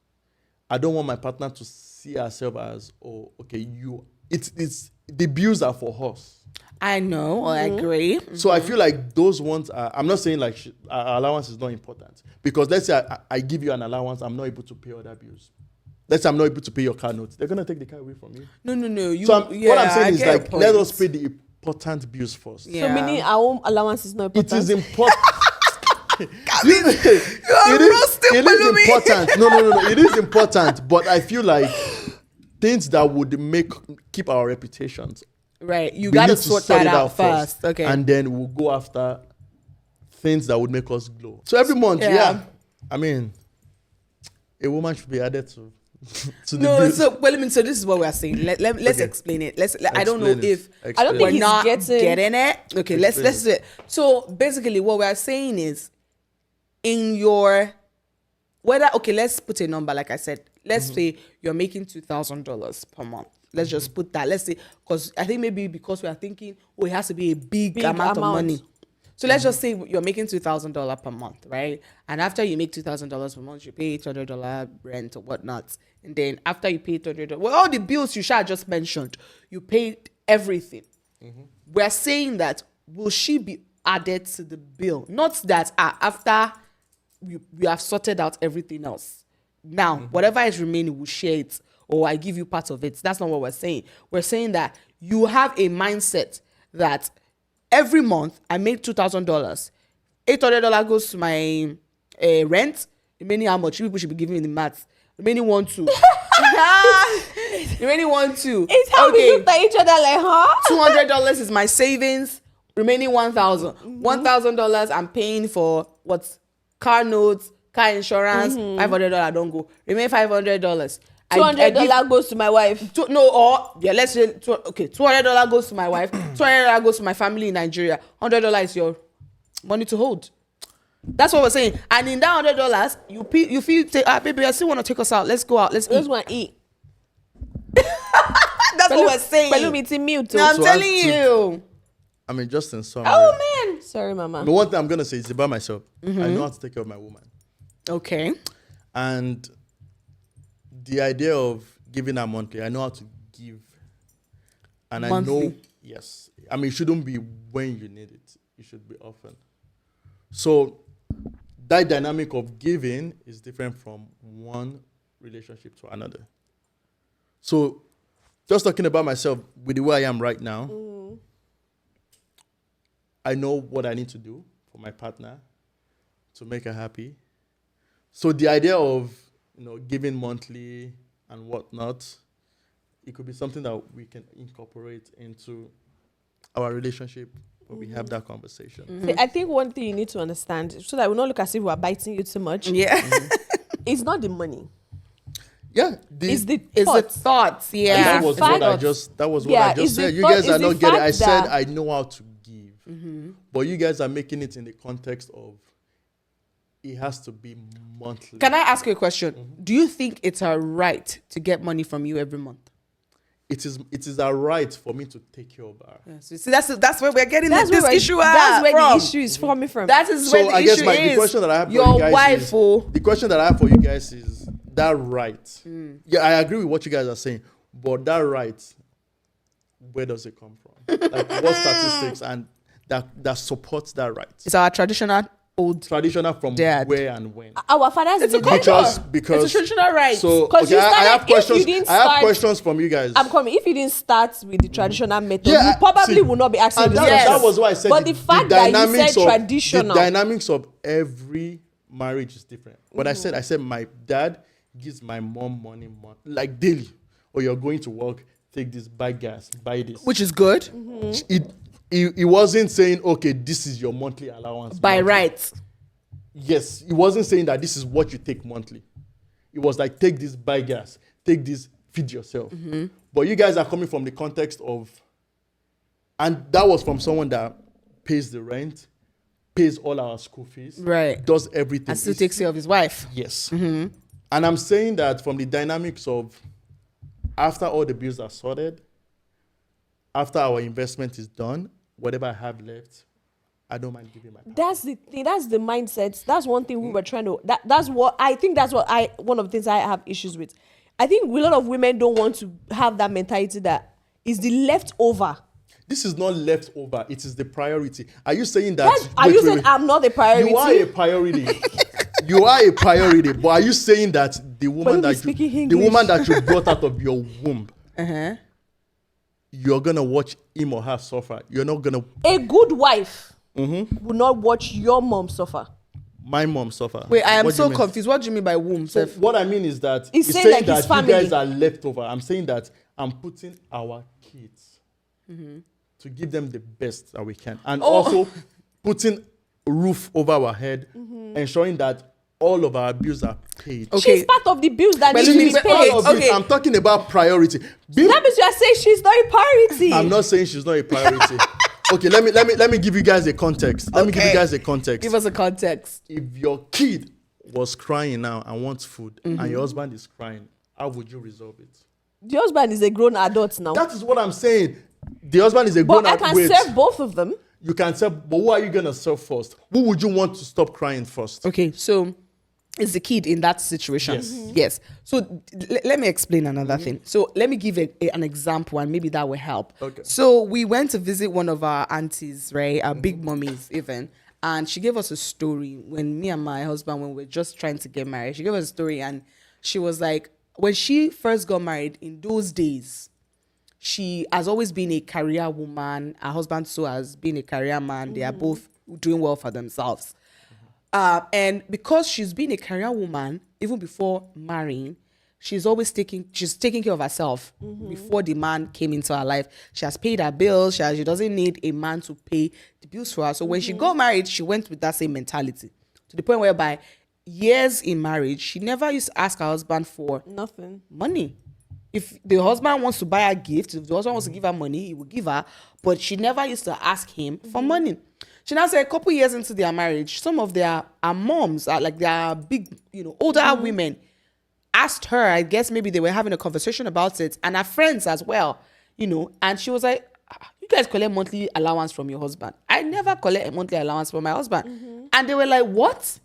I don't want my partner to see herself as, oh, okay, it's the bills are for us. I know. I agree. So I feel like those ones are. I'm not saying like allowance is not important, because let's say I give you an allowance, I'm not able to pay other bills. Let's say I'm not able to pay your car notes. They're gonna take the car away from you. No. You, So what I'm I saying is get your like, let point. us pay the important bills first. Yeah. So meaning our own allowance is not important. It is important. You are roasting it is Malumi. important. No. It is important, but I feel like things that would keep our reputations. Right. You we got to need sort that it out first. Okay. And then we'll go after things that would make us glow. So every month, Yeah. I mean, a woman should be added to the no, bills. so so this is what we're saying. Let's Okay. explain it. I don't know Explain it. if I don't Explain think we're it. he's not getting- it. Okay, let's Explain do it. So basically, what we're saying is, in your let's put a number. Like I said, let's say you're making $2,000 per month. Let's just put that. Let's say, because I think maybe because we are thinking, it has to be a big amount of money. So let's just say you're making $2,000 per month, right? And after you make $2,000 per month, you pay $800 rent or whatnot. And then after you pay $800, well, all the bills you just mentioned, you paid everything. We're saying that, will she be added to the bill? Not that after you have sorted out everything else. Now, whatever is remaining, we'll share it, or I give you part of it. That's not what we're saying. We're saying that you have a mindset that every month I make $2,000. $800 goes to my rent. Remaining how much? You people should be giving me the maths. Remaining 1, 2. Remaining 1, 2. It's how we looked at each other like, huh? $200 is my savings. Remaining $1,000. $1,000 I'm paying for what's car notes, car insurance, $500 don't go. Remain $500. $200 goes to my wife. Let's say $200 goes to my wife, $200 goes to my family in Nigeria, $100 is your money to hold. That's what we're saying. And in that $100, you feel baby, I still want to take us out. Let's go out. Let's Just want to eat. That's what we're saying. But me to mute. No, I'm So telling you. I mean, just in summary. Oh man. Sorry, mama. The one thing I'm gonna say is about myself. I know how to take care of my woman, Okay. and the idea of giving her monthly, I know how to give, and I know, Monthly. yes. I mean, it shouldn't be when you need it. It should be often. So that dynamic of giving is different from one relationship to another. So just talking about myself with the way I am right now, I know what I need to do for my partner to make her happy. So the idea of giving monthly and whatnot, it could be something that we can incorporate into our relationship when we have that conversation. See, I think one thing you need to understand, so that we not look as if we're biting you too much, Yeah. it's not the money. Yeah, It's the It's the thoughts. thoughts. Yeah. that was what I fact- just Yeah, said. it's the You thought- guys it's are the not getting it. I fact said that- I know how to give, but you guys are making it in the context of it has to be monthly. Can I ask you a question? Do you think it's a right to get money from you every month? It is a right for me to take care of her. Yeah, so see, that's where we're getting That's this where issue That's where from. the issue is coming from. That is So where the I guess issue the is. question that I have for Your you guys wife, is, oh. the question that I have for you guys is that right. Yeah, I agree with what you guys are saying, but that right, where does it come from? Like what statistics and that supports that right? It's our traditional old. Traditional from Dad. where and when? Our fathers It's a did it. Because it's a traditional right. So 'Cause okay, you I started- have if you questions. didn't I have start- questions from you guys. I'm coming. If you didn't start with the traditional method, Yeah, you probably see, will not be asking and this that, question. that was why I said But the fact that you said traditional, the dynamics of every marriage is different. When I said my dad gives my mom money like daily, or you're going to work, take this, buy gas, buy this. Which is good It wasn't saying, okay, this is your monthly allowance. by monthly. right. Yes, it wasn't saying that this is what you take monthly. It was like, take this, buy gas, take this, feed yourself. But you guys are coming from the context of, and that was from someone that pays the rent, pays all our school fees, Right. does everything. And still It's- takes care of his wife. Yes. And I'm saying that from the dynamics of after all the bills are sorted, after our investment is done, whatever I have left, I don't mind giving my partner. that's the thing. That's the mindset. That's one thing we were trying to. That's what I think. That's what one of the things I have issues with. I think a lot of women don't want to have that mentality that is the leftover. This is not leftover. It is the priority. Are you saying that? Are you saying I'm not a priority? You are a priority. You are a priority. But are you saying that the woman But that speaking the English. woman that you brought out of your womb, Uh-huh. you're gonna watch him or her suffer? You're not gonna. A good wife will not watch your mom suffer. My mom suffer. Wait, I am What do so you mean? confused. What do you mean by womb? So Sef? what I mean is that He's it's saying saying like that his you family. guys are leftover. I'm saying that I'm putting our kids to give them the best that we can, and also putting a roof over our head, ensuring that all of our bills are paid. Okay. She's part of the bills that need But to you be mean- paid. All of it, okay. I'm talking about priority. Bill- That means you are saying she's not a priority. I'm not saying she's not a priority. Okay, let me give you guys a context. Let me give you Okay. guys a context. Give us a context. If your kid was crying now and wants food, and your husband is crying, how would you resolve it? The husband is a grown adult now. That is what I'm saying. The husband is a But grown I up. can Wait, serve both of them. you can serve, but who are you gonna serve first? Who would you want to stop crying first? Okay, so it's the kid in that situation. Yes. Yes. So let me explain another thing. So let me give an example, and maybe that will help. Okay. So we went to visit one of our aunties, right? Our big mummies, even. And she gave us a story when me and my husband, when we were just trying to get married. She gave us a story, and she was like, when she first got married in those days, she has always been a career woman. Her husband so has been a career man. They are both doing well for themselves. And because she's been a career woman, even before marrying, she's taking care of herself before the man came into her life. She has paid her bills. She doesn't need a man to pay the bills for her. So when she got married, she went with that same mentality to to the point whereby years in marriage, she never used to ask her husband for Nothing. money. If the husband wants to buy her gifts, if the husband wants to give her money, he will give her. But she never used to ask him for money. She now said a couple years into their marriage, some of their moms, like their big, older women, asked her, I guess maybe they were having a conversation about it, and her friends as well, and she was like, you guys collect monthly allowance from your husband. I never collect a monthly allowance from my husband. And they were like, what?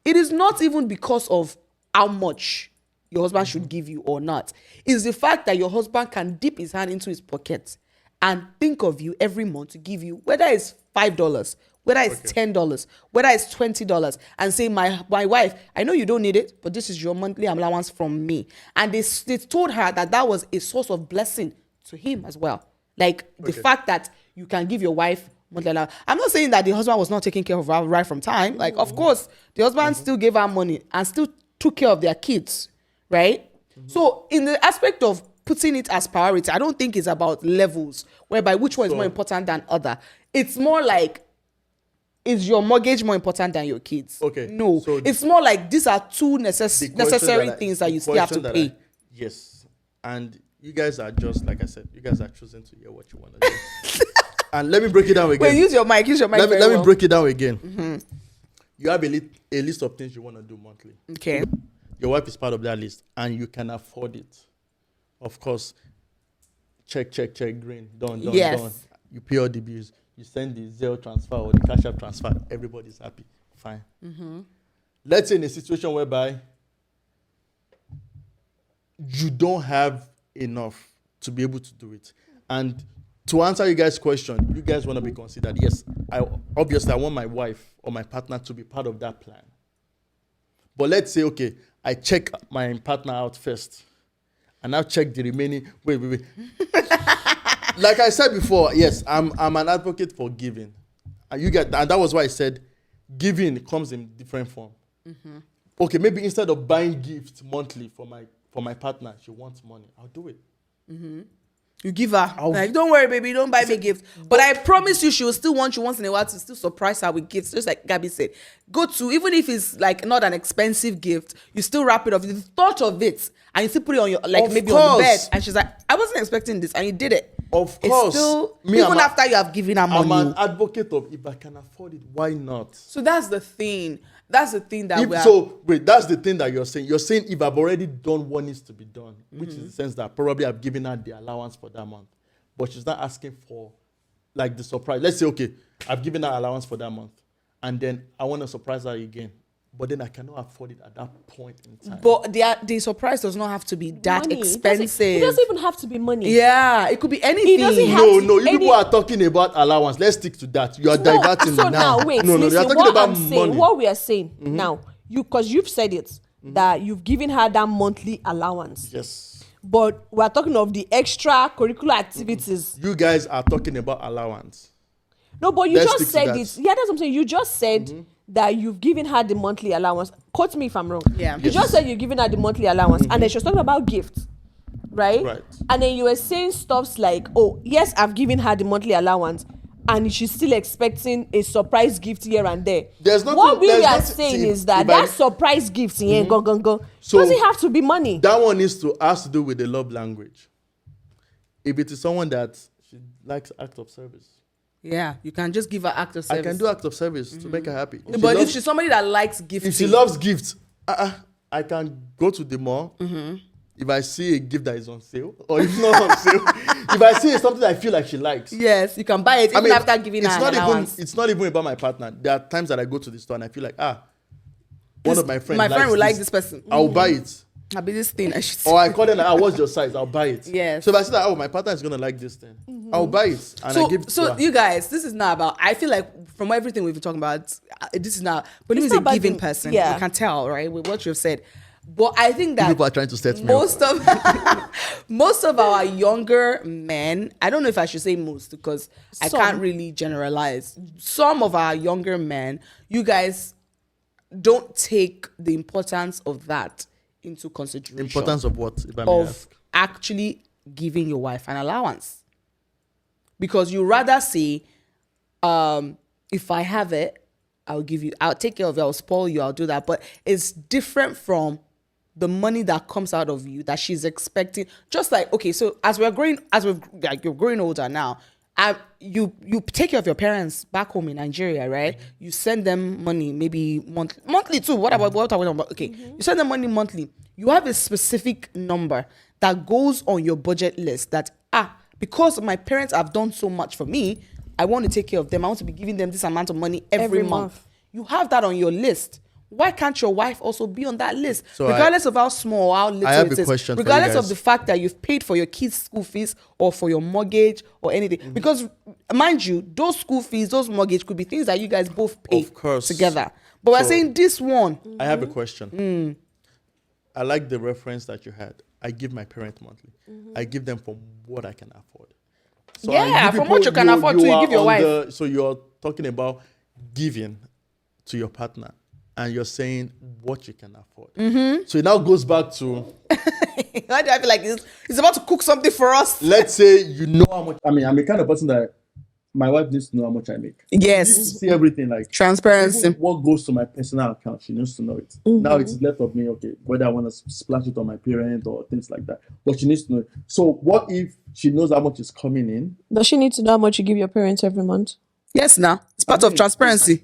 It is not even because of how much your husband should give you or not. It's the fact that your husband can dip his hand into his pocket and think of you every month to give you, whether it's $5, whether it's $10, whether it's $20, and say, my wife, I know you don't need it, but this is your monthly allowance from me. And they told her that was a source of blessing to him as well. Like the fact that you can give your wife monthly allowance. I'm not saying that the husband was not taking care of her right from time. Like, of course, the husband still gave her money and still took care of their kids, right? So in the aspect of putting it as priority, I don't think it's about levels, whereby which one is more important than other. It's more like, is your mortgage more important than your kids? Okay. No. So it's more like these are two necessary things that you still have to pay. Yes. And you guys are just, like I said, you guys are choosing to hear what you want to do. And let me break it down again. Wait, use your mic. Let me break it down again. You have a list of things you want to do monthly. Okay. Your wife is part of that list, and you can afford it. Of course, check, green, done. You pay all the bills. You send the Zelle transfer or the Cash App transfer. Everybody's happy. Fine. Let's say in a situation whereby you don't have enough to be able to do it. And to answer you guys' question, you guys want to be considered. Yes, I want my wife or my partner to be part of that plan. But let's say, okay, I check my partner out first. And I'll check the remaining. Wait. Like I said before, yes, I'm an advocate for giving. And that was why I said giving comes in different form. Okay, maybe instead of buying gifts monthly for my partner, she wants money. I'll do it. You give her. Like, don't worry, baby, don't buy me gifts. But I promise you, she will still want you once in a while to still surprise her with gifts. Just like Gabby said, even if it's like not an expensive gift, you still wrap it up. You thought of it and you still put it on your, like, of maybe course. on the bed. And she's like, I wasn't expecting this. And you did it. Of course. It's still, even after you have given her money. I'm an advocate of, if I can afford it, why not? So that's the thing. That's the thing that that's the thing that you're saying. You're saying if I've already done what needs to be done, which is the sense that probably I've given her the allowance for that month, but she's not asking for, like, the surprise. Let's say, okay, I've given her allowance for that month, and then I want to surprise her again, but then I cannot afford it at that point in time. But the surprise does not have to be that Money. expensive. It doesn't even have to be money. Yeah, it could be anything. It doesn't have You people are talking about allowance. Let's stick to that. You are diverting so now. Wait, no, listen, you're talking what about I'm saying, money. what we are saying now, because you've said it, that you've given her that monthly allowance. Yes. But we're talking of the extra curricular activities. You guys are talking about allowance. No, but you Let's just stick to said that. it. Yeah, that's what I'm saying. You just said that you've given her the monthly allowance. Quote me if I'm wrong. Yeah. You just said you've given her the monthly allowance, and then she was talking about gifts, right? Right. And then you were saying stuffs like, oh, yes, I've given her the monthly allowance, and she's still expecting a surprise gift here and there. What we are saying is that surprise gift here, go, doesn't have to be money. That one has to do with the love language. If it is someone that she likes act of service, Yeah, you can just give her act of service. I can do act of service to make her happy. If she's somebody that likes gifting, if she loves gifts, I can go to the mall. If I see a gift that is on sale, or if not on sale, if I see something that I feel like she likes, yes, you can buy it even after giving her an allowance. It's not even about my partner. There are times that I go to the store and I feel like, one of my friends. My friend will like this person. I'll buy it. I'll be this thing. Or I call them like, what's your size? I'll buy it. Yes. So if I see that, my partner is gonna like this thing, I'll buy it and I give it to her. You guys, this is not about. I feel like from everything we've been talking about, this is not. But he's a giving person. Yeah. You can tell, right, with what you've said. But I think that people are trying to set me up. most of our younger men, I don't know if I should say most because I can't really generalize. Some of our younger men, you guys don't take the importance of that into consideration. Importance of what? If I may ask. Actually giving your wife an allowance. Because you rather say, if I have it, I'll give you, I'll take care of you, I'll spoil you, I'll do that. But it's different from the money that comes out of you that she's expecting. Just like, okay, so you're growing older now, you take care of your parents back home in Nigeria, right? You send them money, maybe monthly too. What are we talking about? Okay, you send them money monthly. You have a specific number that goes on your budget list that, because my parents have done so much for me, I want to take care of them. I want to be giving them this amount of money every month. You have that on your list. Why can't your wife also be on that list? So regardless of how small or how little it is, regardless of the fact that you've paid for your kids' school fees or for your mortgage or anything. Because mind you, those school fees, those mortgage could be things that you guys both pay together. But we're saying this one. I have a question. I like the reference that you had. I give my parents monthly. I give them from what I can afford. So from what you can afford to you give your wife. So you're talking about giving to your partner. And you're saying what you can afford. So it now goes back to... Why do I feel like it's about to cook something for us? Let's say you know how much... I mean, I'm the kind of person that my wife needs to know how much I make. Yes. She needs to see everything, like... Transparency. What goes to my personal account, she needs to know it. Now it's left of me, okay, whether I want to splash it on my parent or things like that. But she needs to know it. So what if she knows how much is coming in? Does she need to know how much you give your parents every month? Yes, now. It's part of transparency.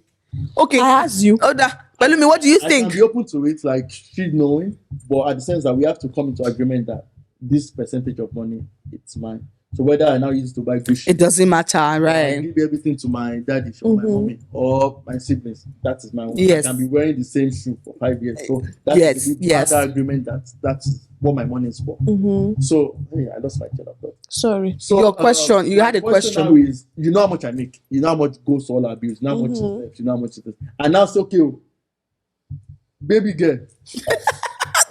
Okay. I asked you. Pelumi, what do you think? I can be open to it, like she knowing, but at the sense that we have to come into agreement that this percentage of money, it's mine. So whether I now use it to buy Gucci, it doesn't matter, right? I give everything to my daddy or my mommy or my siblings. That is my own. Yes. I can be wearing the same shoe for 5 years. So that's the agreement that's what my money is for. So I lost my train of thought. Sorry. So your question, you had a question. Now is, you know how much I make, you know how much goes to all our bills, you know how much is left, you know how much it is. And now it's okay. Baby girl.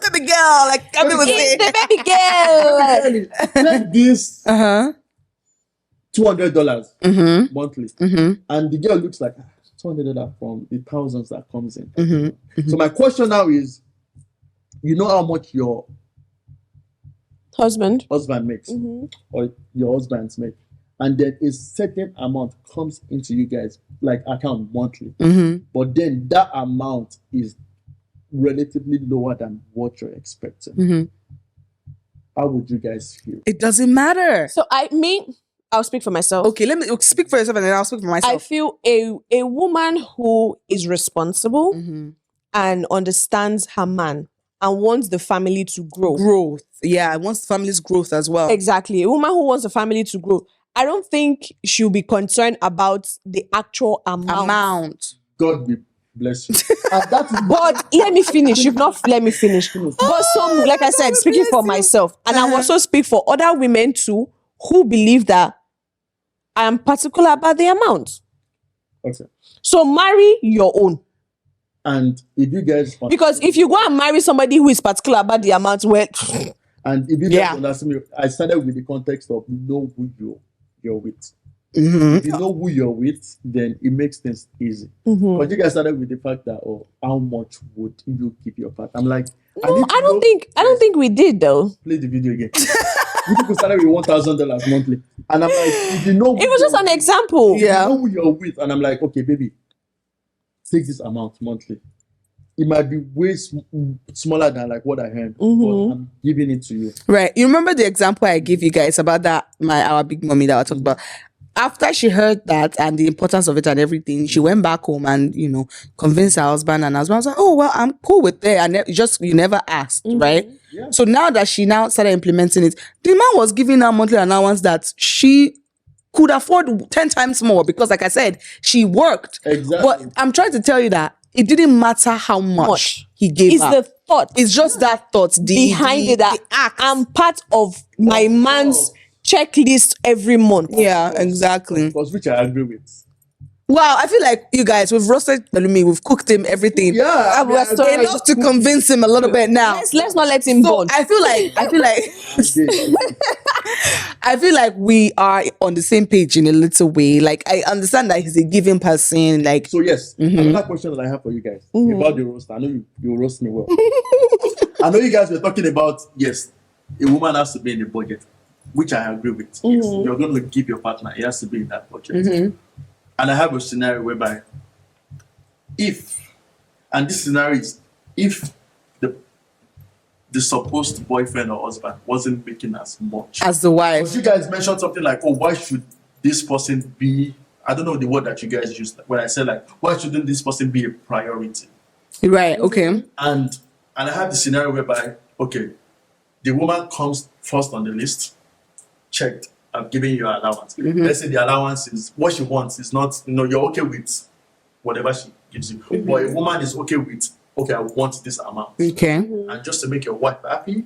Baby girl, like Kami was saying. The baby girl. Take this $200 monthly. And the girl looks like $200 from the thousands that comes in. So my question now is, you know how much your husband makes or your husbands make, and then a certain amount comes into you guys like account monthly, but then that amount is relatively lower than what you're expecting. How would you guys feel? It doesn't matter. So I'll speak for myself. Okay, let me speak for yourself and then I'll speak for myself. I feel a woman who is responsible and understands her man and wants the family to grow. Growth. Yeah, wants the family's growth as well. Exactly. A woman who wants the family to grow. I don't think she'll be concerned about the actual amount. God will bless you. But let me finish. You've not let me finish. But some, like I said, speaking for myself, and I also speak for other women too, who believe that I am particular about the amount. Okay. So marry your own. And if you guys... Because if you go and marry somebody who is particular about the amount, well... And if you guys understand me, I started with the context of know who you're with. If you know who you're with, then it makes things easy. But you guys started with the fact that, how much would you give your partner? I'm like... No, I don't think we did though. Play the video again. You people started with $1,000 monthly. And I'm like, if you know... It was just an example. You know who you're with. And I'm like, okay, baby, take this amount monthly. It might be way smaller than like what I heard, but I'm giving it to you. Right. You remember the example I gave you guys about our big mommy that I talked about? After she heard that and the importance of it and everything, she went back home and, convinced her husband, and husband was like, oh, well, I'm cool with that. And you never asked, right? Yeah. So now that she now started implementing it, the man was giving her monthly allowance that she could afford 10 times more because, like I said, she worked. Exactly. But I'm trying to tell you that it didn't matter how much he gave her. It's the thought. It's just that thought. Behind it, that act. I'm part of my man's checklist every month. Yeah, exactly. Because which I agree with. Wow, I feel like you guys, we've roasted Pelumi, we've cooked him, everything. Yeah. Enough to convince him a little bit now. Let's not let him burn. I feel like we are on the same page in a little way. Like, I understand that he's a giving person. Like, so yes, another question that I have for you guys about the roast. I know you roast me well. I know you guys were talking about, yes, a woman has to be in the budget, which I agree with. Yes, you're going to give your partner, it has to be in that budget. And I have a scenario whereby and this scenario is if the supposed boyfriend or husband wasn't making as much As the wife. Because you guys mentioned something like, oh, why should this person be, I don't know the word that you guys used when I said like, why shouldn't this person be a priority? Right, okay. And I have the scenario whereby, okay, the woman comes first on the list, checked, I've given you an allowance. Let's say the allowance is what she wants, is not, you're okay with whatever she gives you. But a woman is okay with, okay, I want this amount. Okay. And just to make your wife happy,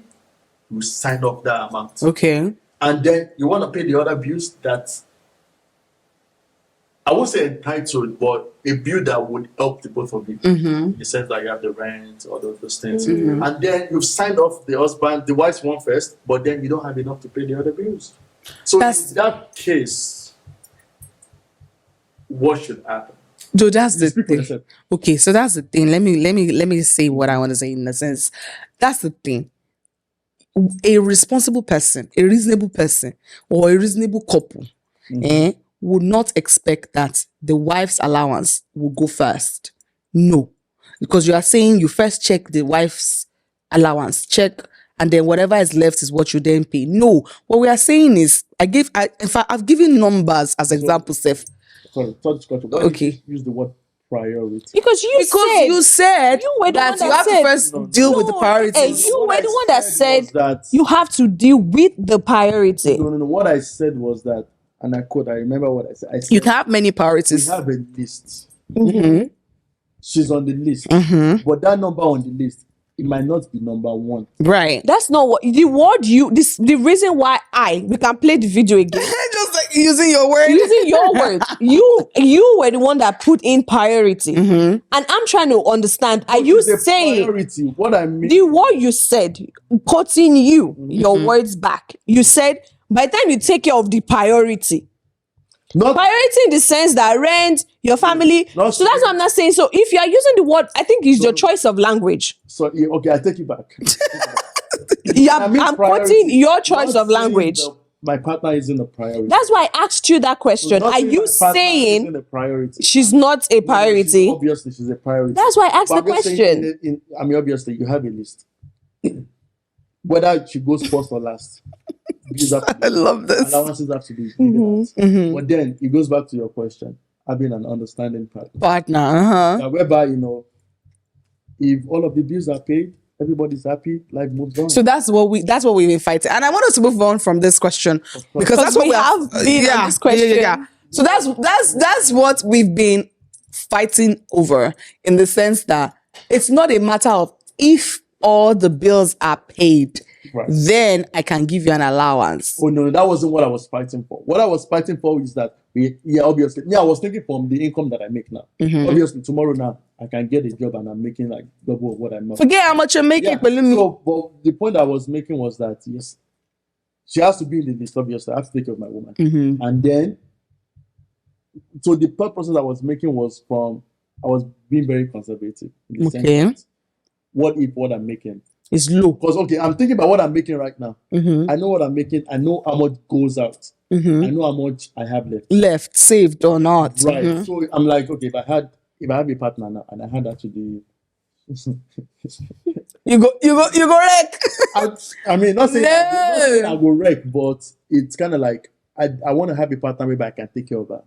you sign up that amount. Okay. And then you want to pay the other bills that, I won't say entitled, but a bill that would help the both of you. In the sense that you have the rent, all those things. And then you've signed off the husband, the wife's one first, but then you don't have enough to pay the other bills. So in that case, what should happen? So that's the Speak for thing. yourself. Okay, so that's the thing. Let me say what I want to say in a sense. That's the thing. A responsible person, a reasonable person, or a reasonable couple, would not expect that the wife's allowance will go first. No, because you are saying you first check the wife's allowance, and then whatever is left is what you then pay. No, what we are saying is, in fact, I've given numbers as examples, Seth. Sorry, why Okay. did you use the word priority? Because you said you were the that one you that have said- to first deal with the priorities. You What were I the one that said was that you have to deal with the priority. no. What I said was that, and I quote, I remember what I said. I said You can have many we priorities. have a list. She's on the list, but that number on the list, it might not be number one. Right. That's not what the word the reason why we can play the video again. Just like using your word. Using your words, you were the one that put in priority, and I'm trying to understand. Are you The saying priority? What I mean, the word you said, quoting your words back? You said by the time you take care of the priority, not priority in the sense that rent, your family. Not So that's what I'm not saying. So if you are using the word, I think it's your choice of language. so. Okay, I take you back. I'm quoting your choice of language. My partner isn't a priority. That's why I asked you that question. Not Are saying you my partner saying isn't a priority? she's not a priority? Obviously, she's a priority. That's why I asked But the I'm just saying question. I mean, obviously, you have a list. Whether she goes first or last, bills have to be- I love this. allowances have to be given out. But then it goes back to your question, having an understanding partner. Partner. Now, whereby, if all of the bills are paid, everybody's happy, life moves on. So that's what we've been fighting. And I want us to move on from this question because that's what we have been on this question. So that's what we've been fighting over, in the sense that it's not a matter of if all the bills are paid, Right. then I can give you an allowance. Oh no, that wasn't what I was fighting for. What I was fighting for is that obviously, I was thinking from the income that I make now. Obviously, tomorrow now I can get a job and I'm making like double of what I'm making. Forget how much you're making, Yeah. believe me. So, but the point I was making was that yes, she has to be in the list. Obviously, I have to take care of my woman, and then so the thought process I was making was I was being very conservative. In the sense that what if what I'm making It's low. Because I'm thinking about what I'm making right now. I know what I'm making. I know how much goes out. I know how much I have left, saved or not. Right. So I'm like, okay, if I have a partner now and I had that to the you go wreck. I mean, not saying No. I go wreck, but it's kind of like I want to have a partner where I can take care of her.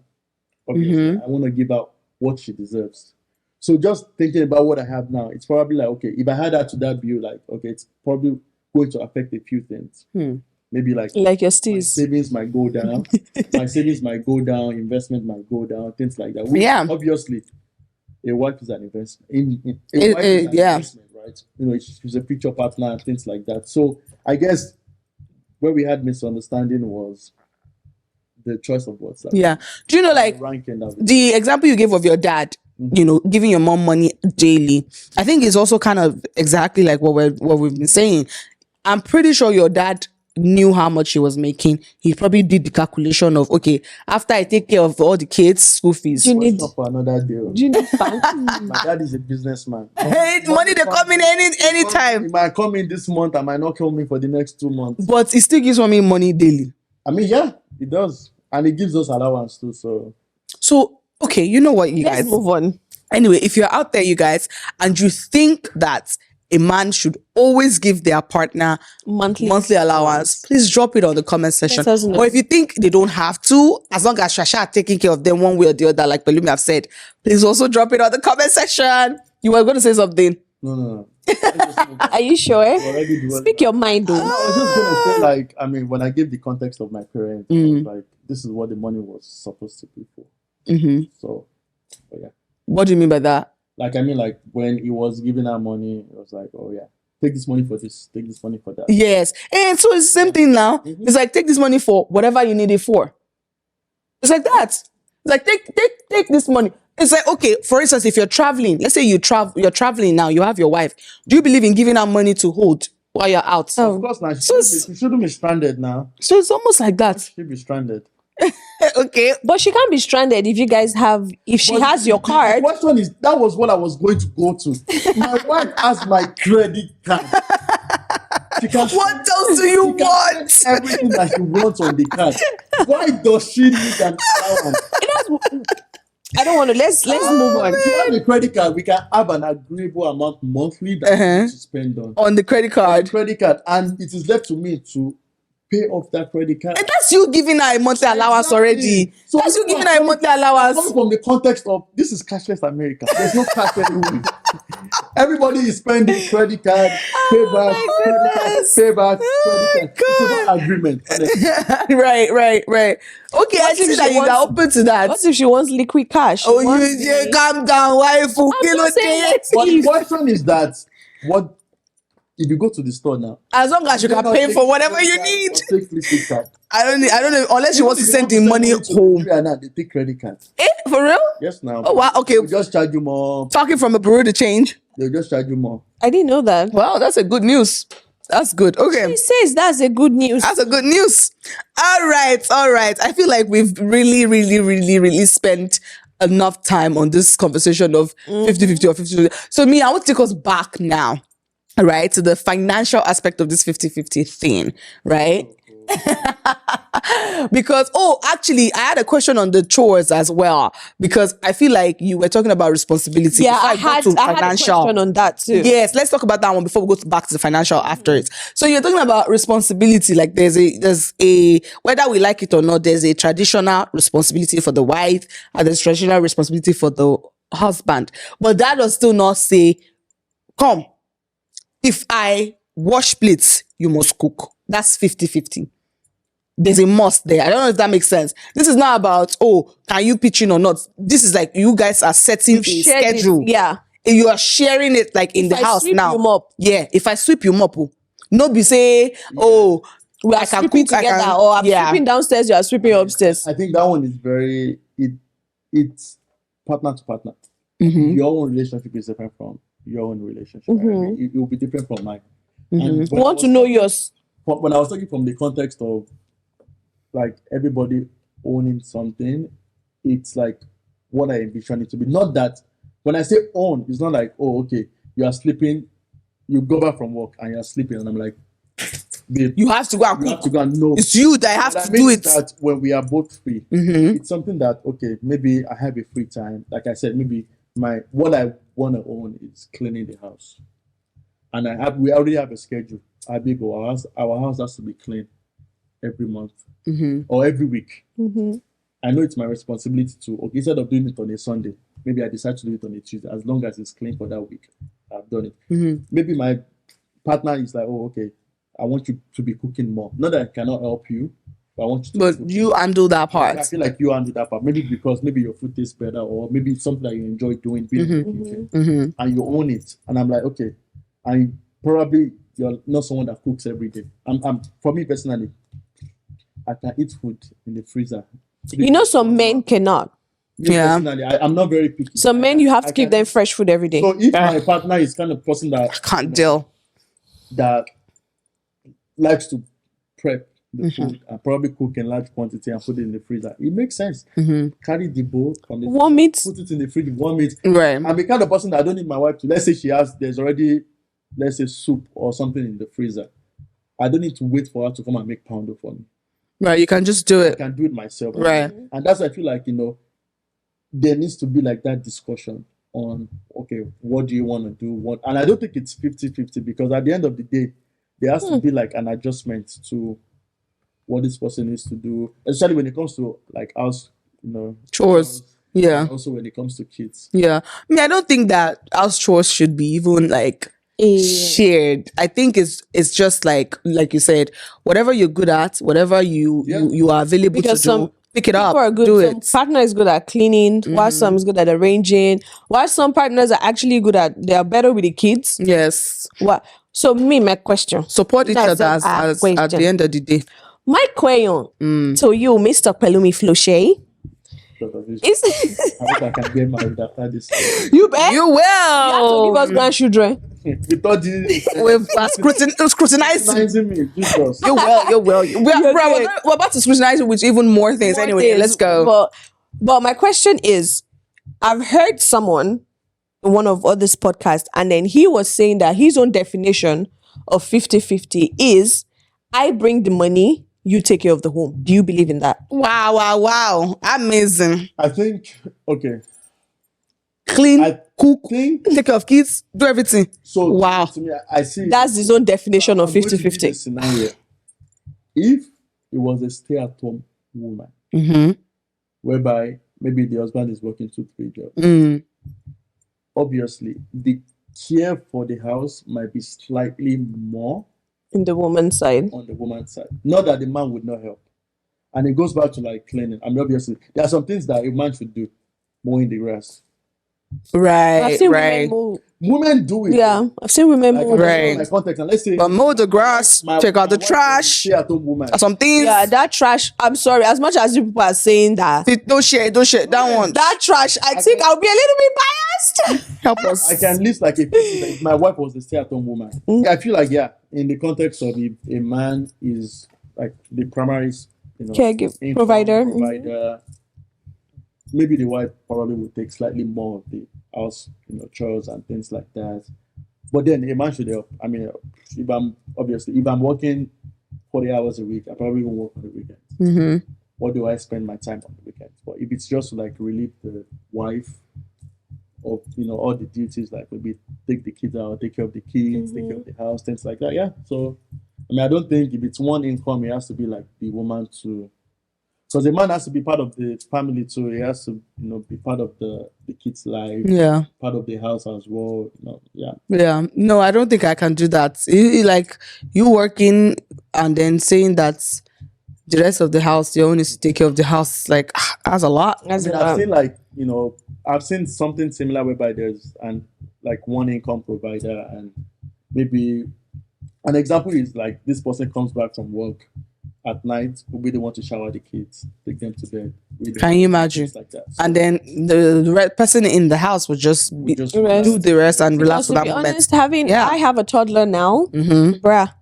Obviously, I want to give her what she deserves. So just thinking about what I have now, it's probably like, okay, if I had that to that bill, like, okay, it's probably going to affect a few things. Maybe like your my steez. savings might go down. My savings might go down. Investment might go down. Things like that. Yeah. Obviously, a wife is an investment. Yeah. Investment, right? She's a future partner and things like that. So I guess where we had misunderstanding was the choice of what's that. Yeah. Do you know, like, ranking of it. the example you gave of your dad, giving your mom money daily, I think is also kind of exactly like what we've been saying. I'm pretty sure your dad knew how much he was making. He probably did the calculation of, okay, after I take care of all the kids' school fees. You need Not for another deal. do you need bank? My dad is a businessman. Hey, money they come in anytime. It might come in this month. I might not come in for the next 2 months. But it still gives mommy money daily. I mean, yeah, it does. And it gives us allowance too. So So, okay, you know what, you Let's guys. move on. Anyway, if you're out there, you guys, and you think that a man should always give their partner Monthly allowance, please drop it on the comment section. Let us know. Or if you think they don't have to, as long as Shasha are taking care of them one way or the other, like Pelumi have said, please also drop it on the comment section. You were going to say something. No. Are you sure? Already doing Speak your mind, though. I was just gonna say, like, I mean, when I gave the context of my parents, I was like, this is what the money was supposed to be for. So, but yeah. What do you mean by that? Like, I mean, like, when he was giving her money, it was like, oh yeah, take this money for this, take this money for that. Yes. And so it's the same thing now. It's like, take this money for whatever you need it for. It's like that. It's like, take this money. It's like, okay, for instance, if you're traveling, let's say you're traveling now, you have your wife. Do you believe in giving her money to hold while you're out? Of course, now, she shouldn't be stranded now. So it's almost like that. She'll be stranded. Okay. But she can't be stranded if you guys have, if she has your card. The question is, that was what I was going to go to. My wife has my credit card. What else do you want? Everything that she wants on the card. Why does she need an allowance? I don't want to. Let's move on. If you have a credit card, we can have an agreeable amount monthly that we need to spend on the credit card. Credit card, and it is left to me to pay off that credit card. And that's you giving her a monthly allowance already. So that's you giving her a monthly allowance. Coming from the context of this is cashless America. There's no cash anywhere. Everybody is spending credit card, payback, credit card. It's an agreement. Right. Okay, I see that you are open to that. What if she wants liquid cash? Oh, you calm down, wife. not saying it. But the question is that what if you go to the store now? As long as you can pay for whatever you need. Take liquid card. I don't know unless she wants to send the money home. Now they take credit card. For real? Yes, now. Oh wow. Okay. They'll just charge you more. Talking from a bureau de change. They'll just charge you more. I didn't know that. Wow, that's a good news. That's good. Okay. She says that's a good news. That's a good news. All right. I feel like we've really spent enough time on this conversation of 50-50 or 50-50. So I want to take us back now, right, to the financial aspect of this 50-50 thing, right? Because actually I had a question on the chores as well, because I feel like you were talking about responsibility. Yeah, I had a question on that too. Yes, let's talk about that one before we go back to the financial after it. So you're talking about responsibility, like there's a whether we like it or not, there's a traditional responsibility for the wife and there's traditional responsibility for the husband. But that does still not say, come, if I wash plates, you must cook. That's 50-50. There's a must there. I don't know if that makes sense. This is not about, can you pitch in or not? This is like you guys are setting a schedule. Yeah. You are sharing it like in the house now. You mop. Yeah. If I sweep, you mop. No be say, we are sweeping together, or I'm sweeping downstairs, you are sweeping upstairs. I think that one is it's partner to partner. Your own relationship is different from your own relationship. I mean, it will be different from mine. We want to know yours. When I was talking from the context of like everybody owning something, it's like what I envision it to be. Not that when I say own, it's not like, okay, you are sleeping, you go back from work and you're sleeping, and I'm like, babe, you have to go and cook. You have to go and know. It's you that have to do it. That when we are both free, it's something that, okay, maybe I have a free time. Like I said, maybe what I want to own is cleaning the house. And we already have a schedule. Our house has to be clean every month or every week. I know it's my responsibility to, instead of doing it on a Sunday, maybe I decide to do it on a Tuesday. As long as it's clean for that week, I've done it. Maybe my partner is like, okay, I want you to be cooking more. Not that I cannot help you, but I want you to. But you handle that part. I feel like you handle that part. Maybe because your food tastes better, or maybe it's something that you enjoy doing, being in the kitchen, and you own it. And I'm like, okay, and probably you're not someone that cooks every day. For me personally, I can eat food in the freezer. Some men cannot. Personally, I'm not very picky. Some men, you have to give them fresh food every day. So if my partner is kind of person that can't deal, that likes to prep the food and probably cook in large quantity and put it in the freezer, it makes sense. Carry the bowl from the warm it, put it in the fridge, warm it. Right. I'm the kind of person that I don't need my wife to. Let's say there's already, let's say, soup or something in the freezer. I don't need to wait for her to come and make poundo for me. Right, you can just do it. I can do it myself. Right. And that's why I feel like, there needs to be like that discussion. on, okay, what do you want to do? What, and I don't think it's 50-50 because at the end of the day, there has to be like an adjustment to what this person needs to do, especially when it comes to like house, Chores. Yeah. and also when it comes to kids. Yeah. I mean, I don't think that house chores should be even like shared. I think it's just like you said, whatever you're good at, whatever you are available Because to do, pick it up, people are good. do Some it. partner is good at cleaning, while some is good at arranging, while some partners are actually good at, they are better with the kids. Yes. What? So my question. Support each That's other a as at question. the end of the day. My question to you, Mr. Pelumi Flochet, is I hope I can get married after this. you bet You you have to give will. us grandchildren. Without this We've scrutinized. scrutinizing me, Jesus. You will. good. We're about to scrutinize you with even more things. More Anyway, things. let's go. But my question is, I've heard someone in one of this podcasts, and then he was saying that his own definition of 50-50 is, I bring the money, you take care of the home. Do you believe in that? Wow. Amazing. I think, okay. Clean, I cook, think take care of kids, do everything. so. Wow. To me, I see. That's his own definition of I'm going to give 50-50. a scenario. If it was a stay-at-home woman, Mm-hmm. whereby maybe the husband is working 2-3 jobs, Mm. obviously the care for the house might be slightly more In the woman's side. on the woman's side. Not that the man would not help. And it goes back to like cleaning. I mean, obviously, there are some things that a man should do, mowing the grass. Right. I've seen women move. Women do it. Yeah, I've seen women Like, move. Right. my context, and let's say But mow the grass, take out the wife is a trash, stay-at-home woman. some things. Yeah, that trash. I'm sorry. As much as you people are saying that, Don't share. That one. that trash, I think I'll be a little bit biased. Help us. I can list like if my wife was a stay-at-home woman. I feel like in the context of if a man is like the primary, Caregiver, income provider. maybe the wife probably would take slightly more of the house, chores and things like that. But then a man should help. I mean, if I'm working 40 hours a week, I probably won't work on the weekends. Mm-hmm. What do I spend my time on the weekends? But if it's just to like relieve the wife of all the duties, like maybe take the kids out, take care of the kids, take care of the house, things like that. Yeah. So I mean, I don't think if it's one income, it has to be like the woman too. So the man has to be part of the family too. He has to, be part of the kids' life. Yeah. Part of the house as well. Yeah. Yeah. No, I don't think I can do that. Like you working and then saying that the rest of the house, you only need to take care of the house. Like that's a lot. I've seen like, I've seen something similar whereby there's like one income provider, and maybe an example is like this person comes back from work at night, we really want to shower the kids, take them to bed. Can you imagine? Like that. So and then the person in the house would just do the rest and relax To for that be moment. honest, I have a toddler now. Mm-hmm. Bruh,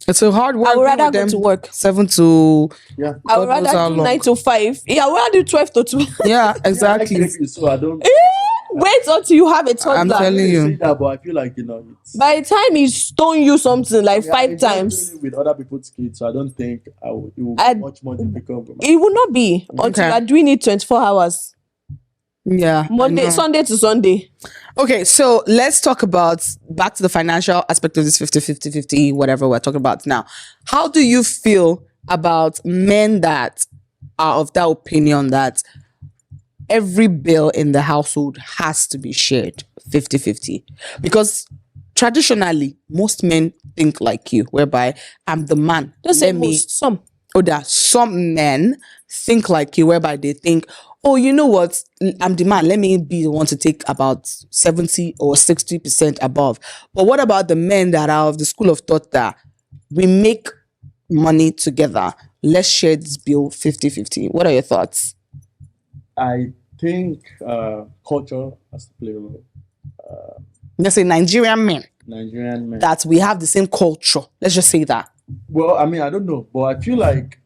It's a hard work. I would rather with go them to work. 7 to yeah. I would God knows how rather do long. 9 to 5. Yeah, I would rather do 12 to 2. Yeah, exactly. So I don't. Wait until you have a toddler. I'm telling you. Say that, but I feel like it's, By the time he stone you something like I 5 enjoy times, doing it with other people's kids, so I don't think it will be much more difficult. For it will not be until you are doing it 24 hours. Yeah. I Monday, know. Sunday to Sunday. Okay, so let's talk about back to the financial aspect of this 50, whatever we're talking about now. How do you feel about men that are of that opinion that every bill in the household has to be shared 50? Because traditionally, most men think like you, whereby I'm the man. Just say most, some. There are some men think like you, whereby they think, oh, you know what? I'm the man. Let me be the one to take about 70 or 60% above. But what about the men that are of the school of thought that we make money together? Let's share this bill 50. What are your thoughts? I think culture has to play a role. Let's say Nigerian men, Nigerian men. that we have the same culture. Let's just say that. Well, I mean, I don't know, but I feel like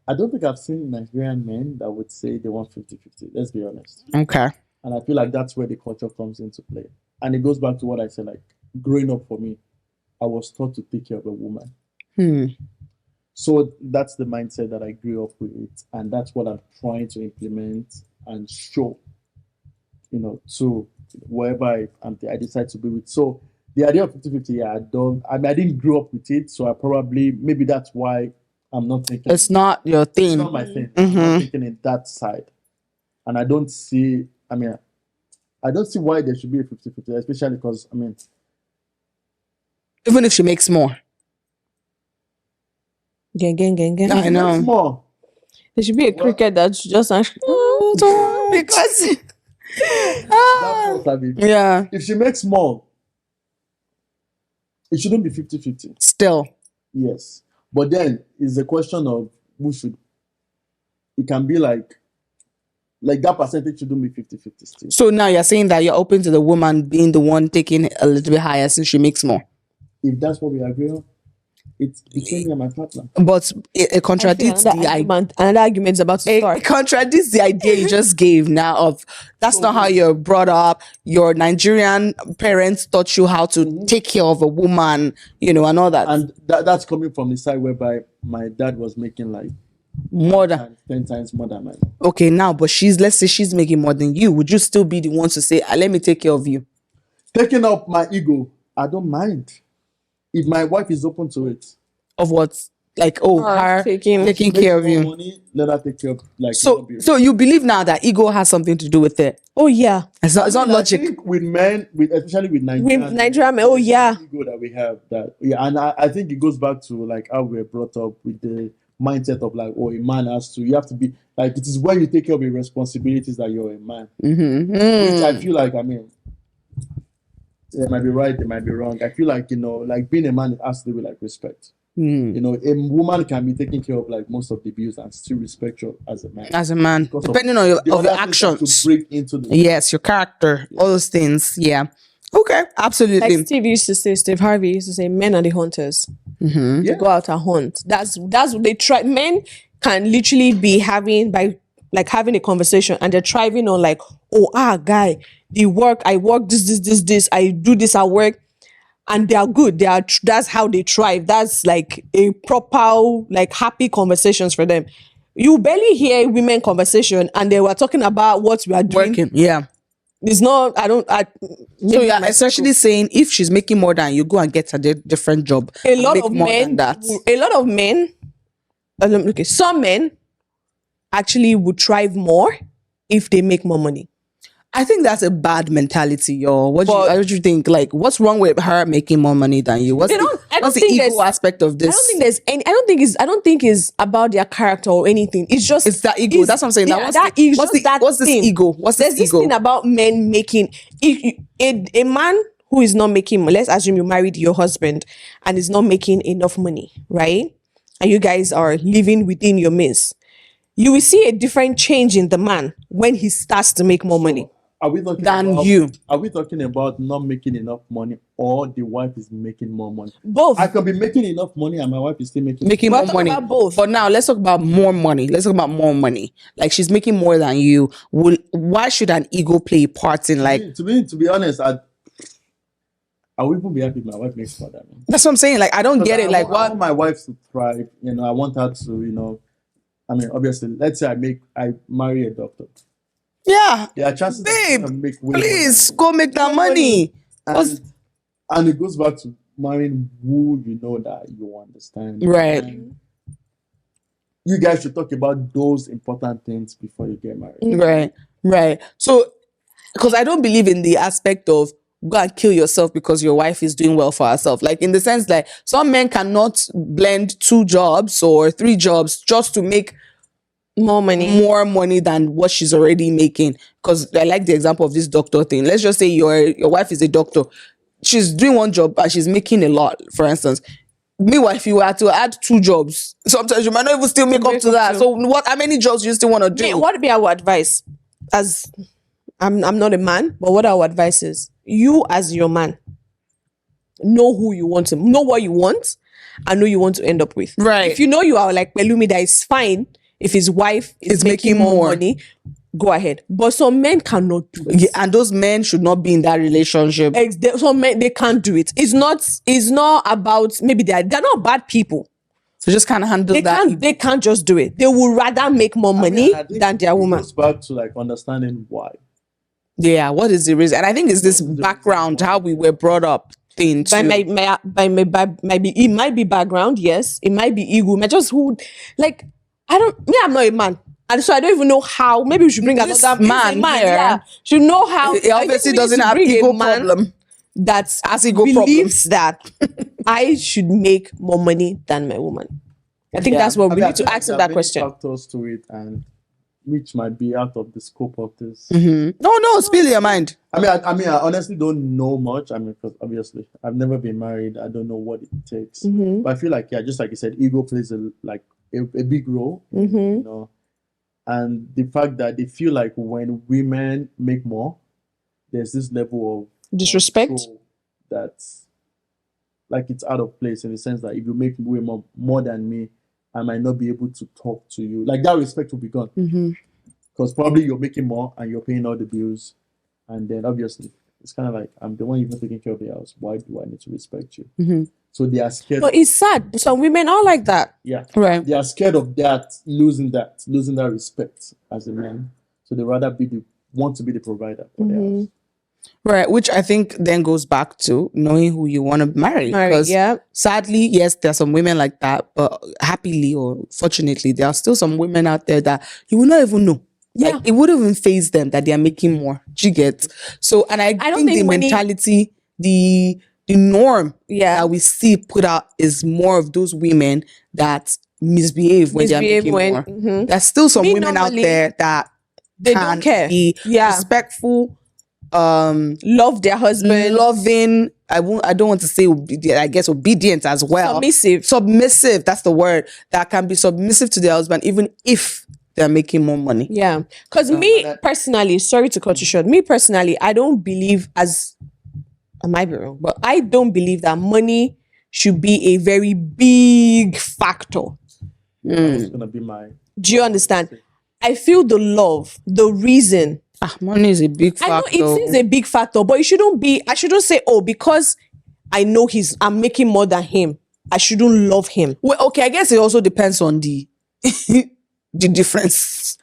I don't think I've seen Nigerian men that would say they want 50-50. Let's be honest. Okay. And I feel like that's where the culture comes into play. And it goes back to what I said, like growing up for me, I was taught to take care of a woman. So that's the mindset that I grew up with. And that's what I'm trying to implement and show, to whoever I decide to be with. So the idea of 50-50, yeah, I didn't grow up with it, so maybe that's why I'm not thinking. It's not your It's thing. not my thing. I'm not thinking in that side. And I don't see why there should be a 50-50, especially because, Even if she makes more. Gang. I know. it's more. There should be a cricket that's just Because That's what I mean. yeah, If she makes more, it shouldn't be 50-50. still. Yes. But then it's a question of who should. It can be like that percentage shouldn't be 50-50 still. So now you're saying that you're open to the woman being the one taking a little bit higher since she makes more. If that's what we agree on, it's between me and my partner. But it contradicts the idea. Another argument is about to It start. contradicts the idea you just gave now of that's not how you're brought up. Your Nigerian parents taught you how to take care of a woman, and all that. And that's coming from the side whereby my dad was making like More than 10 times more than mine. okay now, but let's say she's making more than you. Would you still be the one to say, let me take care of you? Taking up my ego, I don't mind. If my wife is open to it. Of what? Like, her taking care of Make more you. money, let her take care of So you believe now that ego has something to do with it? Oh yeah. It's not I logic. think with men, especially with Nigerian, With Nigerian men, oh yeah. ego that we have and I think it goes back to like how we were brought up with the mindset of like, a man you have to be like, it is when you take care of your responsibilities that you're a man. Which I feel like, they might be right, they might be wrong. I feel like, like being a man, it has to do with like respect. A woman can be taking care of like most of the bills and still respect you as a man. As a man, Because depending on your other actions. things that could break into the Yes, your character, all those things. Yeah. Okay, absolutely. Like Steve Harvey used to say, men are the hunters. Mm-hmm. They go out and hunt. That's what they try. Men can literally be having a conversation and they're thriving on like, guy, I work this, I do this at work. And they are good. That's how they thrive. That's like a proper, like happy conversations for them. You barely hear women conversation and they were talking about what we are doing. Working, yeah. It's not, So you're essentially saying if she's making more than you, go and get a different job. a lot of men, some men actually would thrive more if they make more money. I think that's a bad mentality, y'all. What do you think? Like, what's wrong with her making more money than you? What's the ego aspect of this? I don't think it's about their character or anything. It's just It's that ego. That's what I'm saying. Yeah, What's this ego? What's There's this this ego? thing about men making a man who is not making. Let's assume you married your husband and is not making enough money, right? And you guys are living within your means. You will see a different change in the man when he starts to make more money. Are we talking Are we talking about not making enough money or the wife is making more money? Both. I can be making enough money and my wife is still making more talking money. about both. But now let's talk about more money. Like she's making more than you. Why should an ego play a part in like? To be honest, I would even be happy if my wife makes more than me. That's what I'm saying. Like I don't get it. I Like want my wife to thrive. I want her to. Obviously, let's say I marry a doctor. Yeah. There are chances Babe, that I'm make way more please than go make that money. and it goes back to marrying who you know that you understand. Right. And you guys should talk about those important things before you get married. Right. So, because I don't believe in the aspect of go and kill yourself because your wife is doing well for herself. Like in the sense that some men cannot blend 2 jobs or 3 jobs just to make more money than what she's already making. Because I like the example of this doctor thing. Let's just say your wife is a doctor. She's doing 1 job and she's making a lot, for instance. Meanwhile, if you were to add 2 jobs, sometimes you might not even still make up to that. So how many jobs do you still want to do? What would be our advice? As I'm not a man, but what our advice is, you as your man, know who you want to, know what you want, and know you want to end up with. Right. If you know you are like Pelumi, that is fine. If his wife is making more money, go ahead. But some men cannot do it. Yeah, and those men should not be in that relationship. Some men, they can't do it. It's not about, maybe they're not bad people. So just kind of handle that. They can't just do it. They would rather make more money than their woman. It goes back to like understanding why. Yeah, what is the reason? And I think it's this background, how we were brought up thing too. It might be background, yes. It might be ego. It might just I'm not a man. And so I don't even know how. Maybe we should bring This another man here, Yeah, should know how. He obviously doesn't have ego problem. That Has ego believes that I should make more money than my woman. I think that's what we need to ask him that question. Factors to it, and which might be out of the scope of this. No, spill your mind. I honestly don't know much. Because obviously I've never been married. I don't know what it takes. But I feel like, just like you said, ego plays a big role. You know, and the fact that they feel like when women make more, there's this level of Disrespect. control that's like it's out of place, in the sense that if you make way more than me, I might not be able to talk to you. Like, that respect will be gone. Because probably you're making more and you're paying all the bills. And then obviously, it's kind of like, I'm the one even taking care of the house. Why do I need to respect you? So they are scared. But it's sad. Some women are like that. Yeah. Right. They are scared of losing that respect as a man. So they rather want to be the provider for their house. Right, which I think then goes back to knowing who you want to marry. Because sadly, yes, there are some women like that, but happily or fortunately, there are still some women out there that you will not even know. Yeah. Like, it wouldn't even faze them that they are making more. Do you get? So, and I don't think the mentality, the norm that we see put out is more of those women that misbehave when they are making more. There's still some women out there that they don't care. Be respectful, love their husband, loving. I don't want to say obedient, I guess obedient as well. Submissive, that's the word. That can be submissive to their husband even if they're making more money. Yeah. Because me personally, sorry to cut you short, me personally, I don't believe, I might be wrong, but I don't believe that money should be a very big factor. That's gonna be my. Do you understand? I feel the love, the reason. Money is a big factor. I know it is a big factor, but it shouldn't be. I shouldn't say, because I know I'm making more than him, I shouldn't love him. Well, okay, I guess it also depends on the the difference.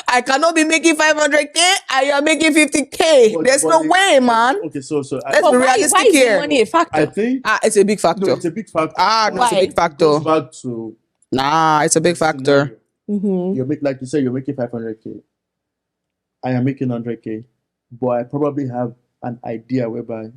I cannot be making 500K and you're making 50K. There's no way, man. Okay, so let's be realistic here. Why is money a factor? I think it's a big factor. No, it's a big factor. No, it's a big factor. It goes back to it's a big factor. You make, like you said, you're making 500K. I am making 100K, but I probably have an idea whereby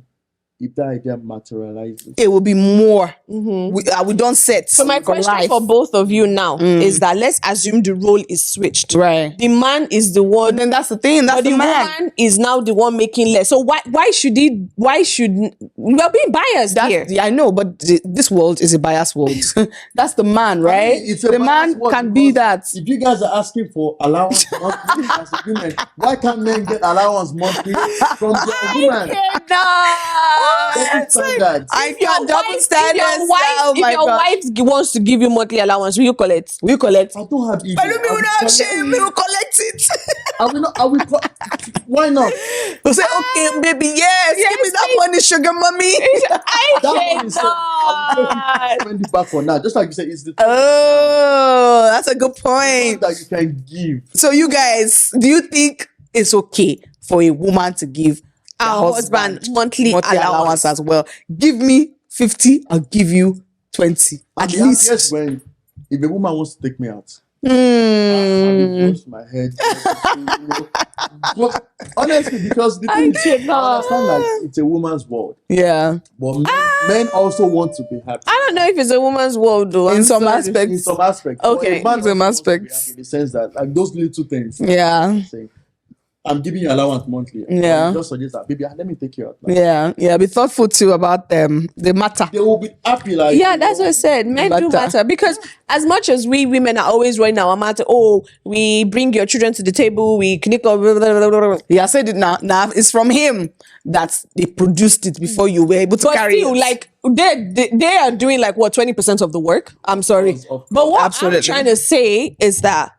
if that idea materializes, it will be more. We don't set. So my question for both of you now is that let's assume the role is switched. Right. The man is the one. Then that's the thing. That's the woman is now the one making less. So why should we're being biased here? Yeah, I know, but this world is a biased world. That's the man, right? The man can be that. If you guys are asking for allowance monthly as a woman, why can't men get allowance monthly from their woman? I can't double standards. If your wife wants to give you monthly allowance, will you collect? I don't have ego. But we will not shame. We will collect it. Why not? We'll say, okay, baby, yes, give me that money, sugar mommy. Spend it back for now. Just like you said, it's the that's a good point. That you can give. So you guys, do you think it's okay for a woman to give our husband monthly allowance as well? Give me 50, I'll give you 20. At least. Yes, if a woman wants to take me out, I brush my head. But honestly, because the thing is, I understand that it's a woman's world. Yeah. But men also want to be happy. I don't know if it's a woman's world though. In some aspects. In some aspects. Okay. In some aspects. In the sense that, like, those little things. Yeah. I'm giving you allowance monthly. Yeah. Just suggest that, baby, let me take you out. Yeah. Be thoughtful too about them. They matter. They will be happy. That's what I said. Men do matter. Because as much as we women are always running our matter, we bring your children to the table, we click on blah, blah, blah, blah. Yeah, I said it now. Now it's from him that they produced it before you were able to carry it. Like they are doing like 20% of the work. I'm sorry. But what I'm trying to say is that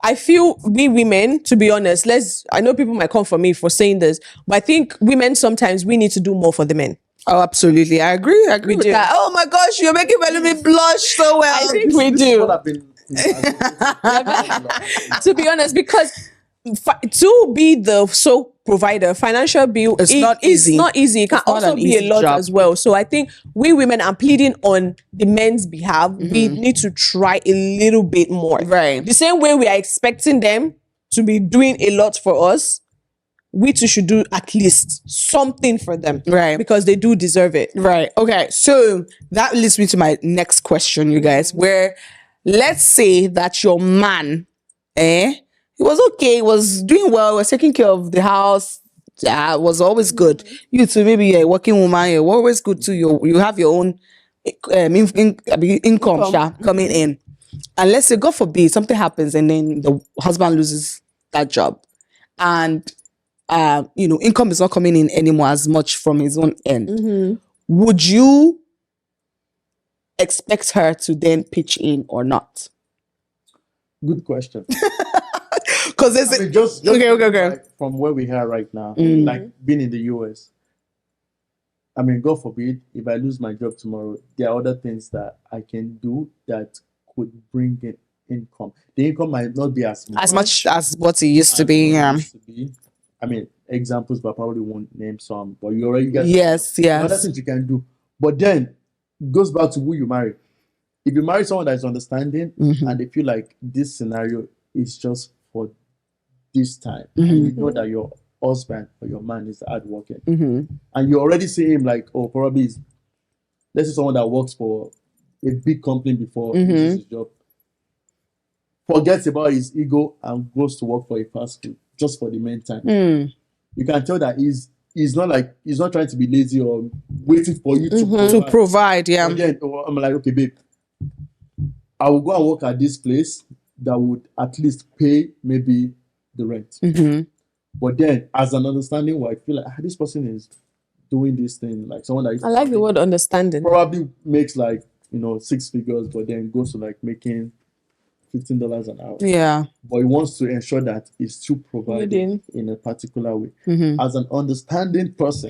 I feel we women, to be honest, I know people might come for me for saying this, but I think women sometimes we need to do more for the men. Oh, absolutely. I agree with that. Oh my gosh, you're making me blush so well. I think we do. To be honest, because to be the sole provider, financial bill It's not easy. Not easy. It can It's not also an be a easy lot job. as well. So I think we women are pleading on the men's behalf. We need to try a little bit more. Right. The same way we are expecting them to be doing a lot for us, we too should do at least something for them. Right. Because they do deserve it. Right. Okay. So that leads me to my next question, you guys, where let's say that your man, he was okay, he was doing well, he was taking care of the house, was always good. You too, maybe you're a working woman, you're always good too. You have your own income coming in. And let's say, God forbid, something happens and then the husband loses that job. And income is not coming in anymore as much from his own end. Would you expect her to then pitch in or not? Good question. Because there's Just okay. like from where we are right now, like being in the US. I mean, God forbid, if I lose my job tomorrow, there are other things that I can do that could bring in income. The income might not be as much as what it used to be. Yeah. I mean, examples, but I probably won't name some. But you already got Yes. other things you can do. But then it goes back to who you marry. If you marry someone that is understanding and they feel like this scenario is just for this time, and you know that your husband or your man is hardworking, and you already see him like, oh, probably this is someone that works for a big company before he loses his job, forgets about his ego and goes to work for a fast food just for the meantime. You can tell that he's not trying to be lazy or waiting for you to provide. Yeah. And then I'm like, okay, babe, I will go and work at this place that would at least pay maybe the rent. But then, as an understanding wife, I feel like this person is doing this thing, like someone that I like the word understanding. probably makes like 6 figures, but then goes to like making $15 an hour. Yeah. But he wants to ensure that he's still providing in a particular way. As an understanding person,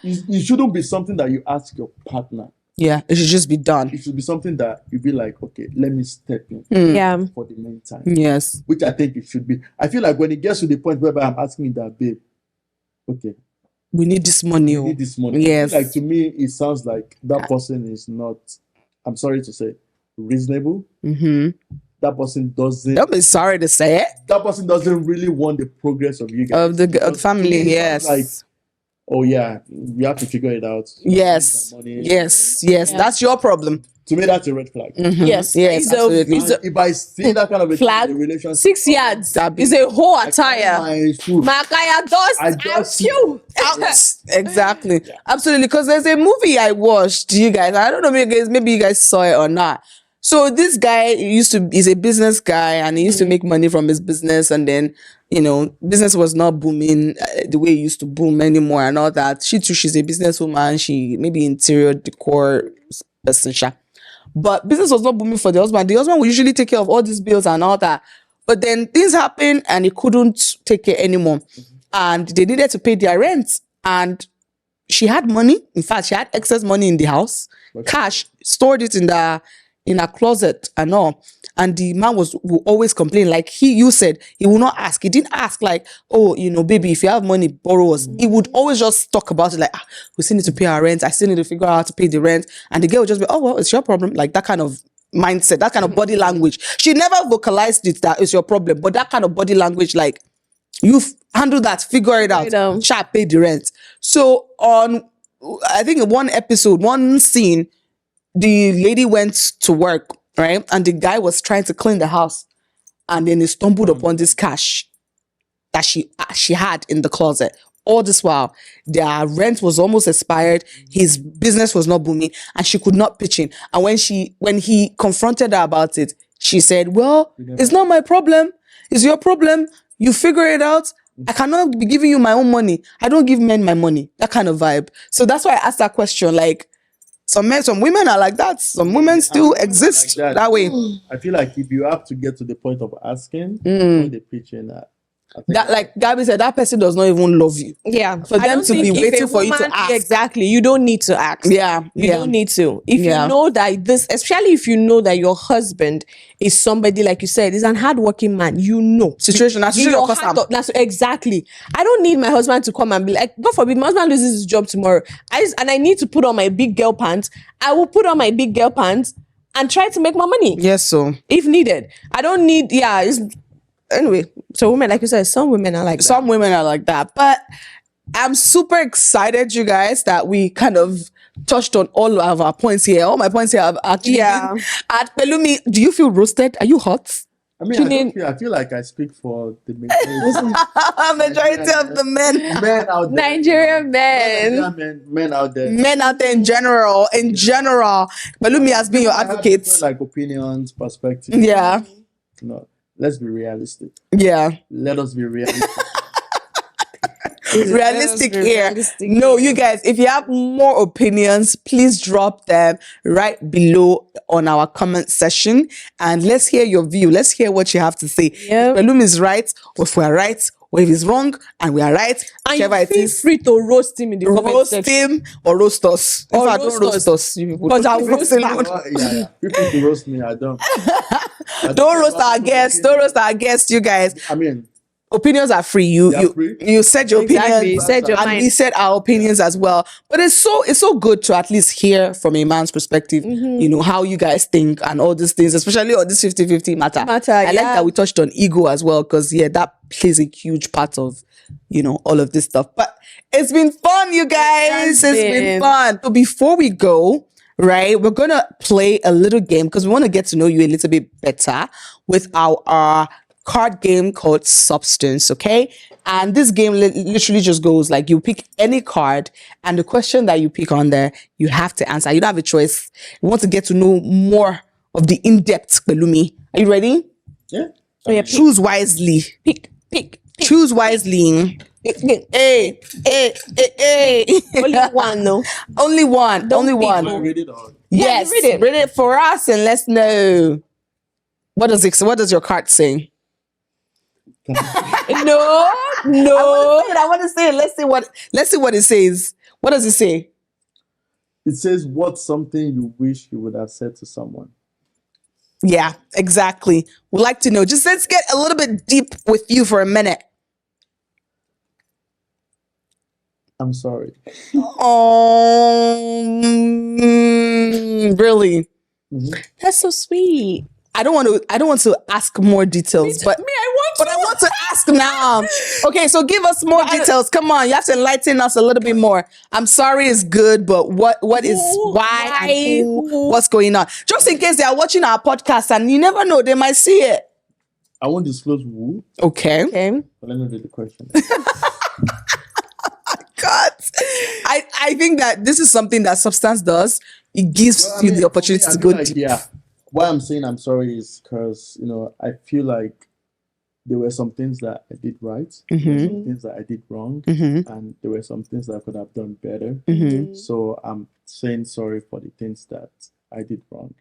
it shouldn't be something that you ask your partner. Yeah. It should just be done. It should be something that you be like, okay, let me step in Yeah. for the meantime. Yes. Which I think it should be. I feel like when it gets to the point where I'm asking you that, babe, okay, We need this money. you need this money. Yes. Like to me, it sounds like that person is not, I'm sorry to say, reasonable. That person doesn't. Don't be sorry to say it. That person doesn't really want the progress of you guys. Of the Because family. to me, it Yes. sounds like, oh yeah, we have to figure it out. Yes. Money. Yes. That's your problem. To me, that's a red flag. Yes. Yes, absolutely. It's a If I see that kind of a flag, thing in a relationship, 6 yards. It's a whole attire. my shoe. Makaya dust I and just- few. Exactly. Absolutely. Because there's a movie I watched, you guys. I don't know maybe you guys saw it or not. So this guy is a business guy and he used to make money from his business, and then, business was not booming the way it used to boom anymore and all that. She's a businesswoman. She maybe interior decor person. But business was not booming for the husband. The husband would usually take care of all these bills and all that. But then things happened and he couldn't take care anymore. And they needed to pay their rent. And she had money. In fact, she had excess money in the house. Cash, stored it in a closet and all. And the man will always complain. Like you said, he will not ask. He didn't ask like, oh, baby, if you have money, borrow us. He would always just talk about it like, we still need to pay our rent. I still need to figure out how to pay the rent. And the girl would just be, oh, well, it's your problem. Like that kind of mindset, that kind of body language. She never vocalized it that it's your problem. But that kind of body language, like, you handle that, figure it out. Shall pay the rent. So I think in one episode, one scene, the lady went to work, right? And the guy was trying to clean the house. And then he stumbled upon this cash that she had in the closet. All this while, their rent was almost expired. His business was not booming and she could not pitch in. And when he confronted her about it, she said, well, it's not my problem. It's your problem. You figure it out. I cannot be giving you my own money. I don't give men my money. That kind of vibe. So that's why I asked that question. Like, some women are like that. Some women still exist that way. I feel like if you have to get to the point of asking, before they pitch in, That, like Gabby said, that person does not even love you. Yeah. For I them don't to be think if waiting a for you to woman- ask. Exactly. You don't need to ask. Yeah. You yeah. don't need to. If Yeah. you know that this, especially if you know that your husband is somebody, like you said, is an hardworking man, you know. Situation, that's In situation, your of course, heart, that's exactly. I don't need my husband to come and be like, God forbid, my husband loses his job tomorrow. I need to put on my big girl pants. I will put on my big girl pants and try to make more money. Yes, so If needed. I don't need, anyway, so women, like you said, some women are like that. some women are like that. But I'm super excited, you guys, that we kind of touched on all of our points here. All my points here have actually Yeah. been at Pelumi. Do you feel roasted? Are you hot? I mean, I feel like I speak for the Majority of the men. men out there. Nigerian men. Men out there. Men out there in general. Pelumi has been your I have advocate. different, like opinions, perspectives. Yeah. No, let's be realistic. Yeah. Let us be realistic. Realistic Yes, here. realistic No, here. you guys, if you have more opinions, please drop them right below on our comment section and let's hear your view. Let's hear what you have to say. Yep. If Pelumi is right, or if we are right, or if he's wrong and we are right, And whichever you it feel is, free to roast him in the comment roast section. him or roast us. Or If I don't roast roast us. us, you people. Because I'll Don't roast him. back. Yeah. People can roast me. I don't. Don't roast our guests. Don't roast our guests, you guys. I mean, Opinions are free. You They are free. you said your Exactly. opinions, You said your and mind. we said our opinions as well. But it's so good to at least hear from a man's perspective, you know, how you guys think and all these things, especially on this 50-50 matter. I like yeah. that we touched on ego as well, because that plays a huge part of, all of this stuff. But it's been fun, you guys. It's been fun. So before we go, right, we're gonna play a little game because we want to get to know you a little bit better with our card game called Substance, okay? And this game literally just goes like you pick any card and the question that you pick on there, you have to answer. You don't have a choice. You want to get to know more of the in-depth Pelumi. Are you ready? yeah. Oh, yeah, Choose wisely. pick. Choose wisely. Hey. Only one, no. Only one. Only pick one. I read it all. Yes. read it. Read it for us and let's know. What does your card say? No. I want to say it. Let's see what it says. What does it say? It says, what's something you wish you would have said to someone? Yeah, exactly. We'd like to know. Just let's get a little bit deep with you for a minute. I'm sorry. Oh, really? That's so sweet. I don't want to ask more details, but I want to ask now. Okay, so give us more details. Come on, you have to enlighten us a little bit more. I'm sorry is good, but what is why and who, what's going on? Just in case they are watching our podcast and you never know, they might see it. I won't disclose who, Okay. Okay. but let me read the question. God. I think that this is something that Substance does. It gives you the opportunity to go deep. Yeah. Why I'm saying I'm sorry is because, I feel like there were some things that I did right, there were some things that I did wrong, and there were some things that I could have done better. So I'm saying sorry for the things that I did wrong.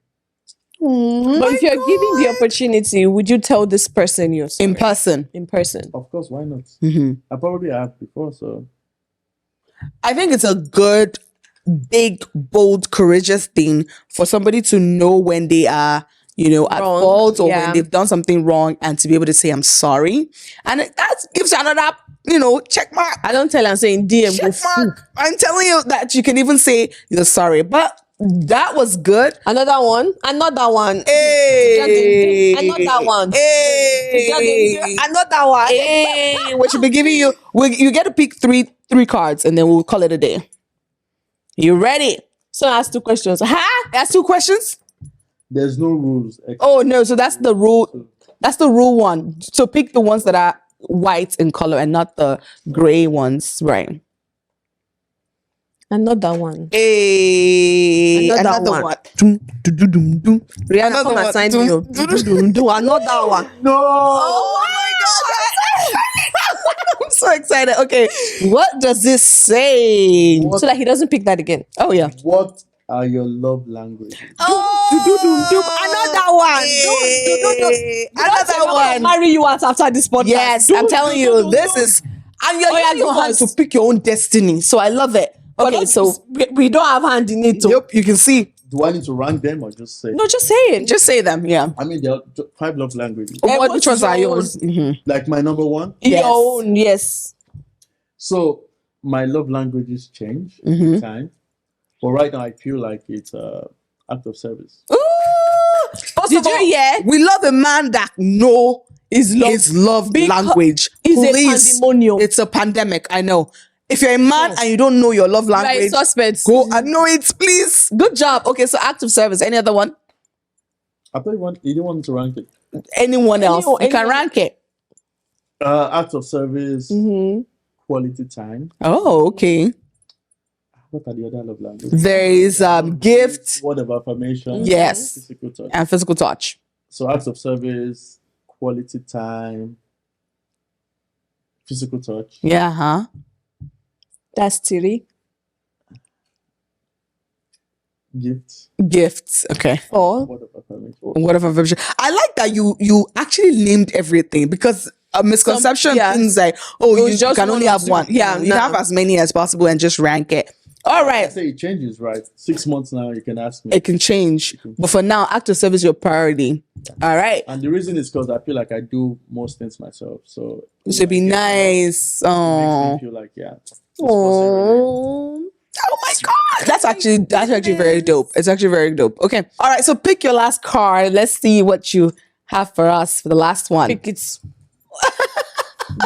But if you're giving the opportunity, would you tell this person you're sorry? In person. In person. Of course, why not? I probably have before, so I think it's a good, big, bold, courageous thing for somebody to know when they are, at Wrong. fault or Yeah. when they've done something wrong and to be able to say, I'm sorry. And that gives you another, check mark. I don't tell I'm saying DM. Check mark. I'm telling you that you can even say you're sorry. But that was good. Another one. Hey. Another one. Hey. Another one. Hey. We should be giving you, you get to pick three cards and then we'll call it a day. You ready? So I ask 2 questions. That's 2 questions? there's no rules. Oh no, so that's the rule. That's the rule one. So pick the ones that are white in color and not the gray ones, right? Another one. Hey, Another one. one. Dum, dum, dum, dum, dum. Rihanna, Another come one. and sign Dum, me. dum, Do another one. No. Oh my god! I'm so excited. Okay, what does this say? What? So that he doesn't pick that again. Oh yeah. What are your love languages? Another one. Another one. Marry you out after this podcast. Yes, I'm telling you, this is, and you're using your hands to pick your own destiny. So I love it. Okay, so we don't have hand in it. yep, you can see. Do I need to rank them or just say? No, just say it. Just say them. Yeah. I mean, there are 5 love languages. Which ones are yours? Like my number one. Yes. Your own, yes. So my love languages change with time, but right now I feel like it's act of service. Ooh! First Did of all, you hear? we love a man that know his love language. It's a Please, pandemonium. it's a pandemic. I know. If you're a man and you don't know your love language, suspects. go and know it, please. Good job. Okay, so act of service. Any other one? I thought you didn't want me to rank it. Anyone else? You can anyone. rank it. Act of service, quality time. Oh, okay. What are the other love languages? There is gift, Word of affirmation. yes, Physical touch. and physical touch. So acts of service, quality time, physical touch. Yeah, huh? That's Tiri. Gifts. Okay. Or Word of affirmation. Whatever version. I like that you actually named everything, because a misconception things like, you just can only one or have two. one. Yeah, you No. have as many as possible and just rank it. All I right. say it changes, right? 6 months now, you can ask me. It can change. But for now, act of service is your priority. All right. And the reason is because I feel like I do most things myself. So It should be nice. It makes Oh. me feel like, this person really- Oh my god. That's actually very dope. It's actually very dope. Okay. All right. So pick your last card. Let's see what you have for us for the last one. pick it.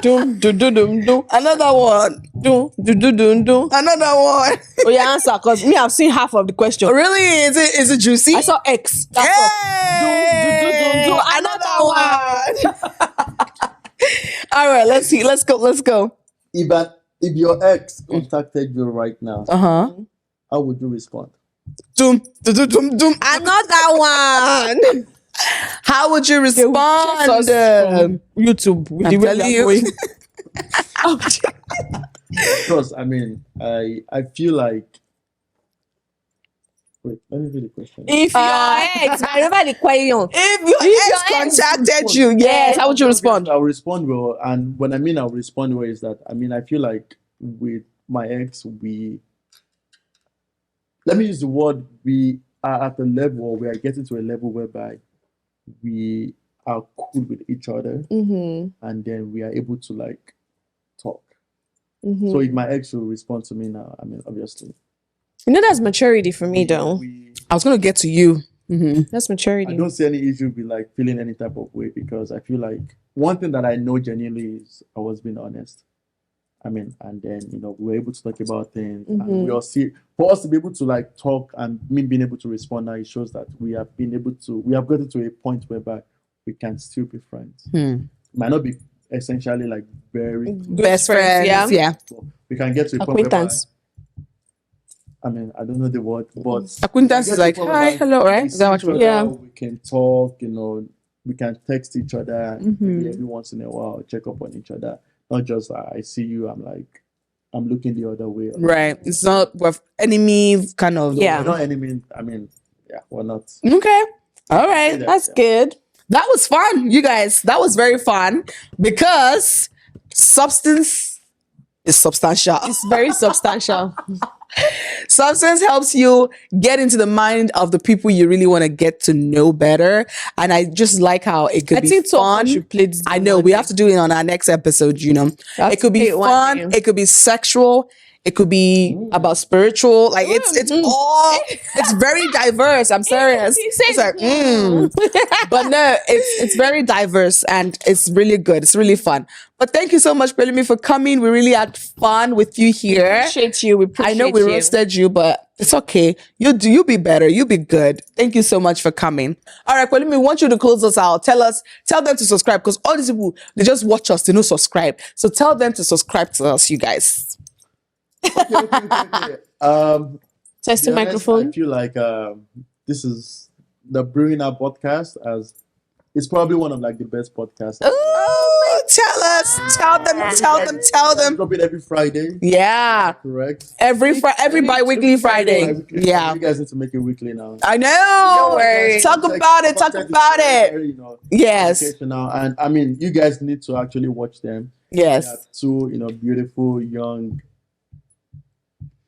Dum dum dum dum dum. Another one. Dum dum dum dum dum. Another one. Oh, yeah, answer, because me, I've seen half of the question. Really? Is it juicy? I saw X. That's all. Hey! Do. Another one. All right, let's see. Let's go. If your ex contacted you right now, Uh-huh. how would you respond? Doom. Another one. How would you They will respond? chase us from YouTube. With I'm the way telling we are you. going. Because I mean, I feel like. Wait, let me read the question. If your ex, I remember the question. If your ex contacted you, yes, how would you respond? I'll respond well, and when I mean I'll respond well is that I feel like with my ex, let me use the word, we are at a level, we are getting to a level whereby we are cool with each other, and then we are able to like talk. So if my ex will respond to me now, I mean obviously. You know, that's maturity for me, though. I was gonna get to you. That's maturity. I don't see any issue with like feeling any type of way, because I feel like one thing that I know genuinely is I was being honest. I mean, and then we were able to talk about things, and we all see, for us to be able to like talk and me being able to respond now, it shows that we have gotten to a point whereby we can still be friends. Might not be essentially like very Best friends, yeah. but we can get to a point whereby, Acquaintance. I mean, I don't know the word, but Acquaintance is like, get to a point hi, whereby hello, right? we Is that what see you each mean? other, we can talk, we can text each other maybe every once in a while, check up on each other. Not just I see you, I'm looking the other way. Right. It's not with enemy kind of. Yeah. We're not enemy. I mean, we're not. Okay. All right. That's good. That was fun, you guys. That was very fun, because substance is substantial. It's very substantial. Substance helps you get into the mind of the people you really want to get to know better. And I just like how it could I be think fun. Toko should play this I game know one we day. have to do it on our next episode, have It to could be play it one fun, day. it could be sexual, it could be about spiritual. Like it's very diverse. I'm serious. He said, It's like, but no, it's very diverse and it's really good. It's really fun. But thank you so much, Bellamy, for coming. We really had fun with you here. Appreciate you. We appreciate I know we you. roasted you, but it's okay. You be better. You be good. Thank you so much for coming. All right, Kwelimi, we want you to close us out. Tell them to subscribe, because all these people, they just watch us, they don't subscribe. So tell them to subscribe to us, you guys. Okay. Test To the be honest, microphone. I feel like this is the BrewingHER podcast, as it's probably one of like the best podcasts. Oh, Tell us. Tell them. Drop it every Friday. Yeah. Correct. Every bi-weekly Friday. Bi-weekly. Yeah. You guys need to make it weekly now. I know. Don't worry. Talk about it. Content is very, you know, Yes. educational. And I mean, you guys need to actually watch them. They are Yes. two, you know, beautiful, young,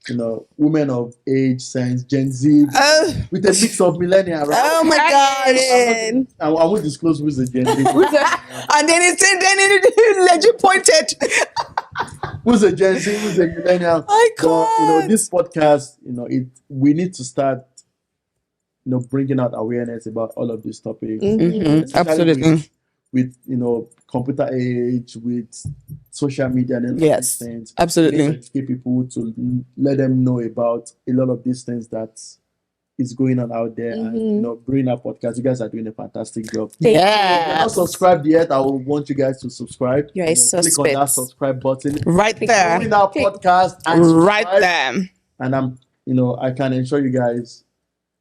you know, women of age, sense, Gen Z, Oh, with a mix of millennial, right? oh my gosh. I won't disclose who's the Gen Z. And then it legit pointed. Who's a Gen Z, who's a millennial. My But, you know, God. this podcast, you know, we need to start, you know, bringing out awareness about all of these topics. Mhm, Especially absolutely. With, you know, computer age, with social media and all Yes, these things. absolutely. We need to educate people to let them know about a lot of these things that is going on out there. And, you know, BrewingHER podcast, you guys are doing a fantastic job. If you're Yeah. not subscribed yet, I will want you guys to subscribe. You're a click on that suspect. subscribe button. Right there. BrewingHER podcast and Right subscribe. there. And you know, I can assure you guys,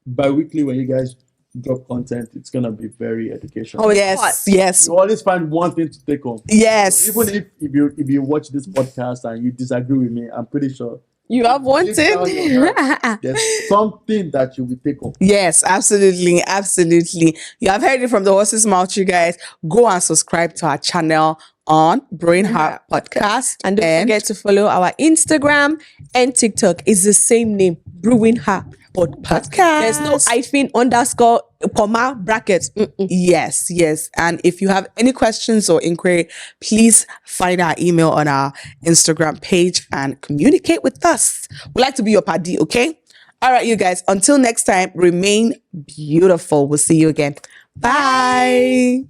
bi-weekly when you guys drop content, it's gonna be very educational. Oh, yes. Yes. You always find one thing to take home. Yes. Even if you watch this podcast and you disagree with me, I'm pretty sure You have one deep down thing. your heart, there's something that you will take home. Yes, absolutely. Absolutely. You have heard it from the horse's mouth, you guys. Go and subscribe to our channel on BrewingHER podcast. And don't forget to follow our Instagram and TikTok. It's the same name, BrewingHER podcast. There's no hyphen, underscore, comma, brackets. Yes, yes. And if you have any questions or inquiry, please find our email on our Instagram page and communicate with us. We'd like to be your paddy, okay? All right, you guys. Until next time, remain beautiful. We'll see you again. Bye.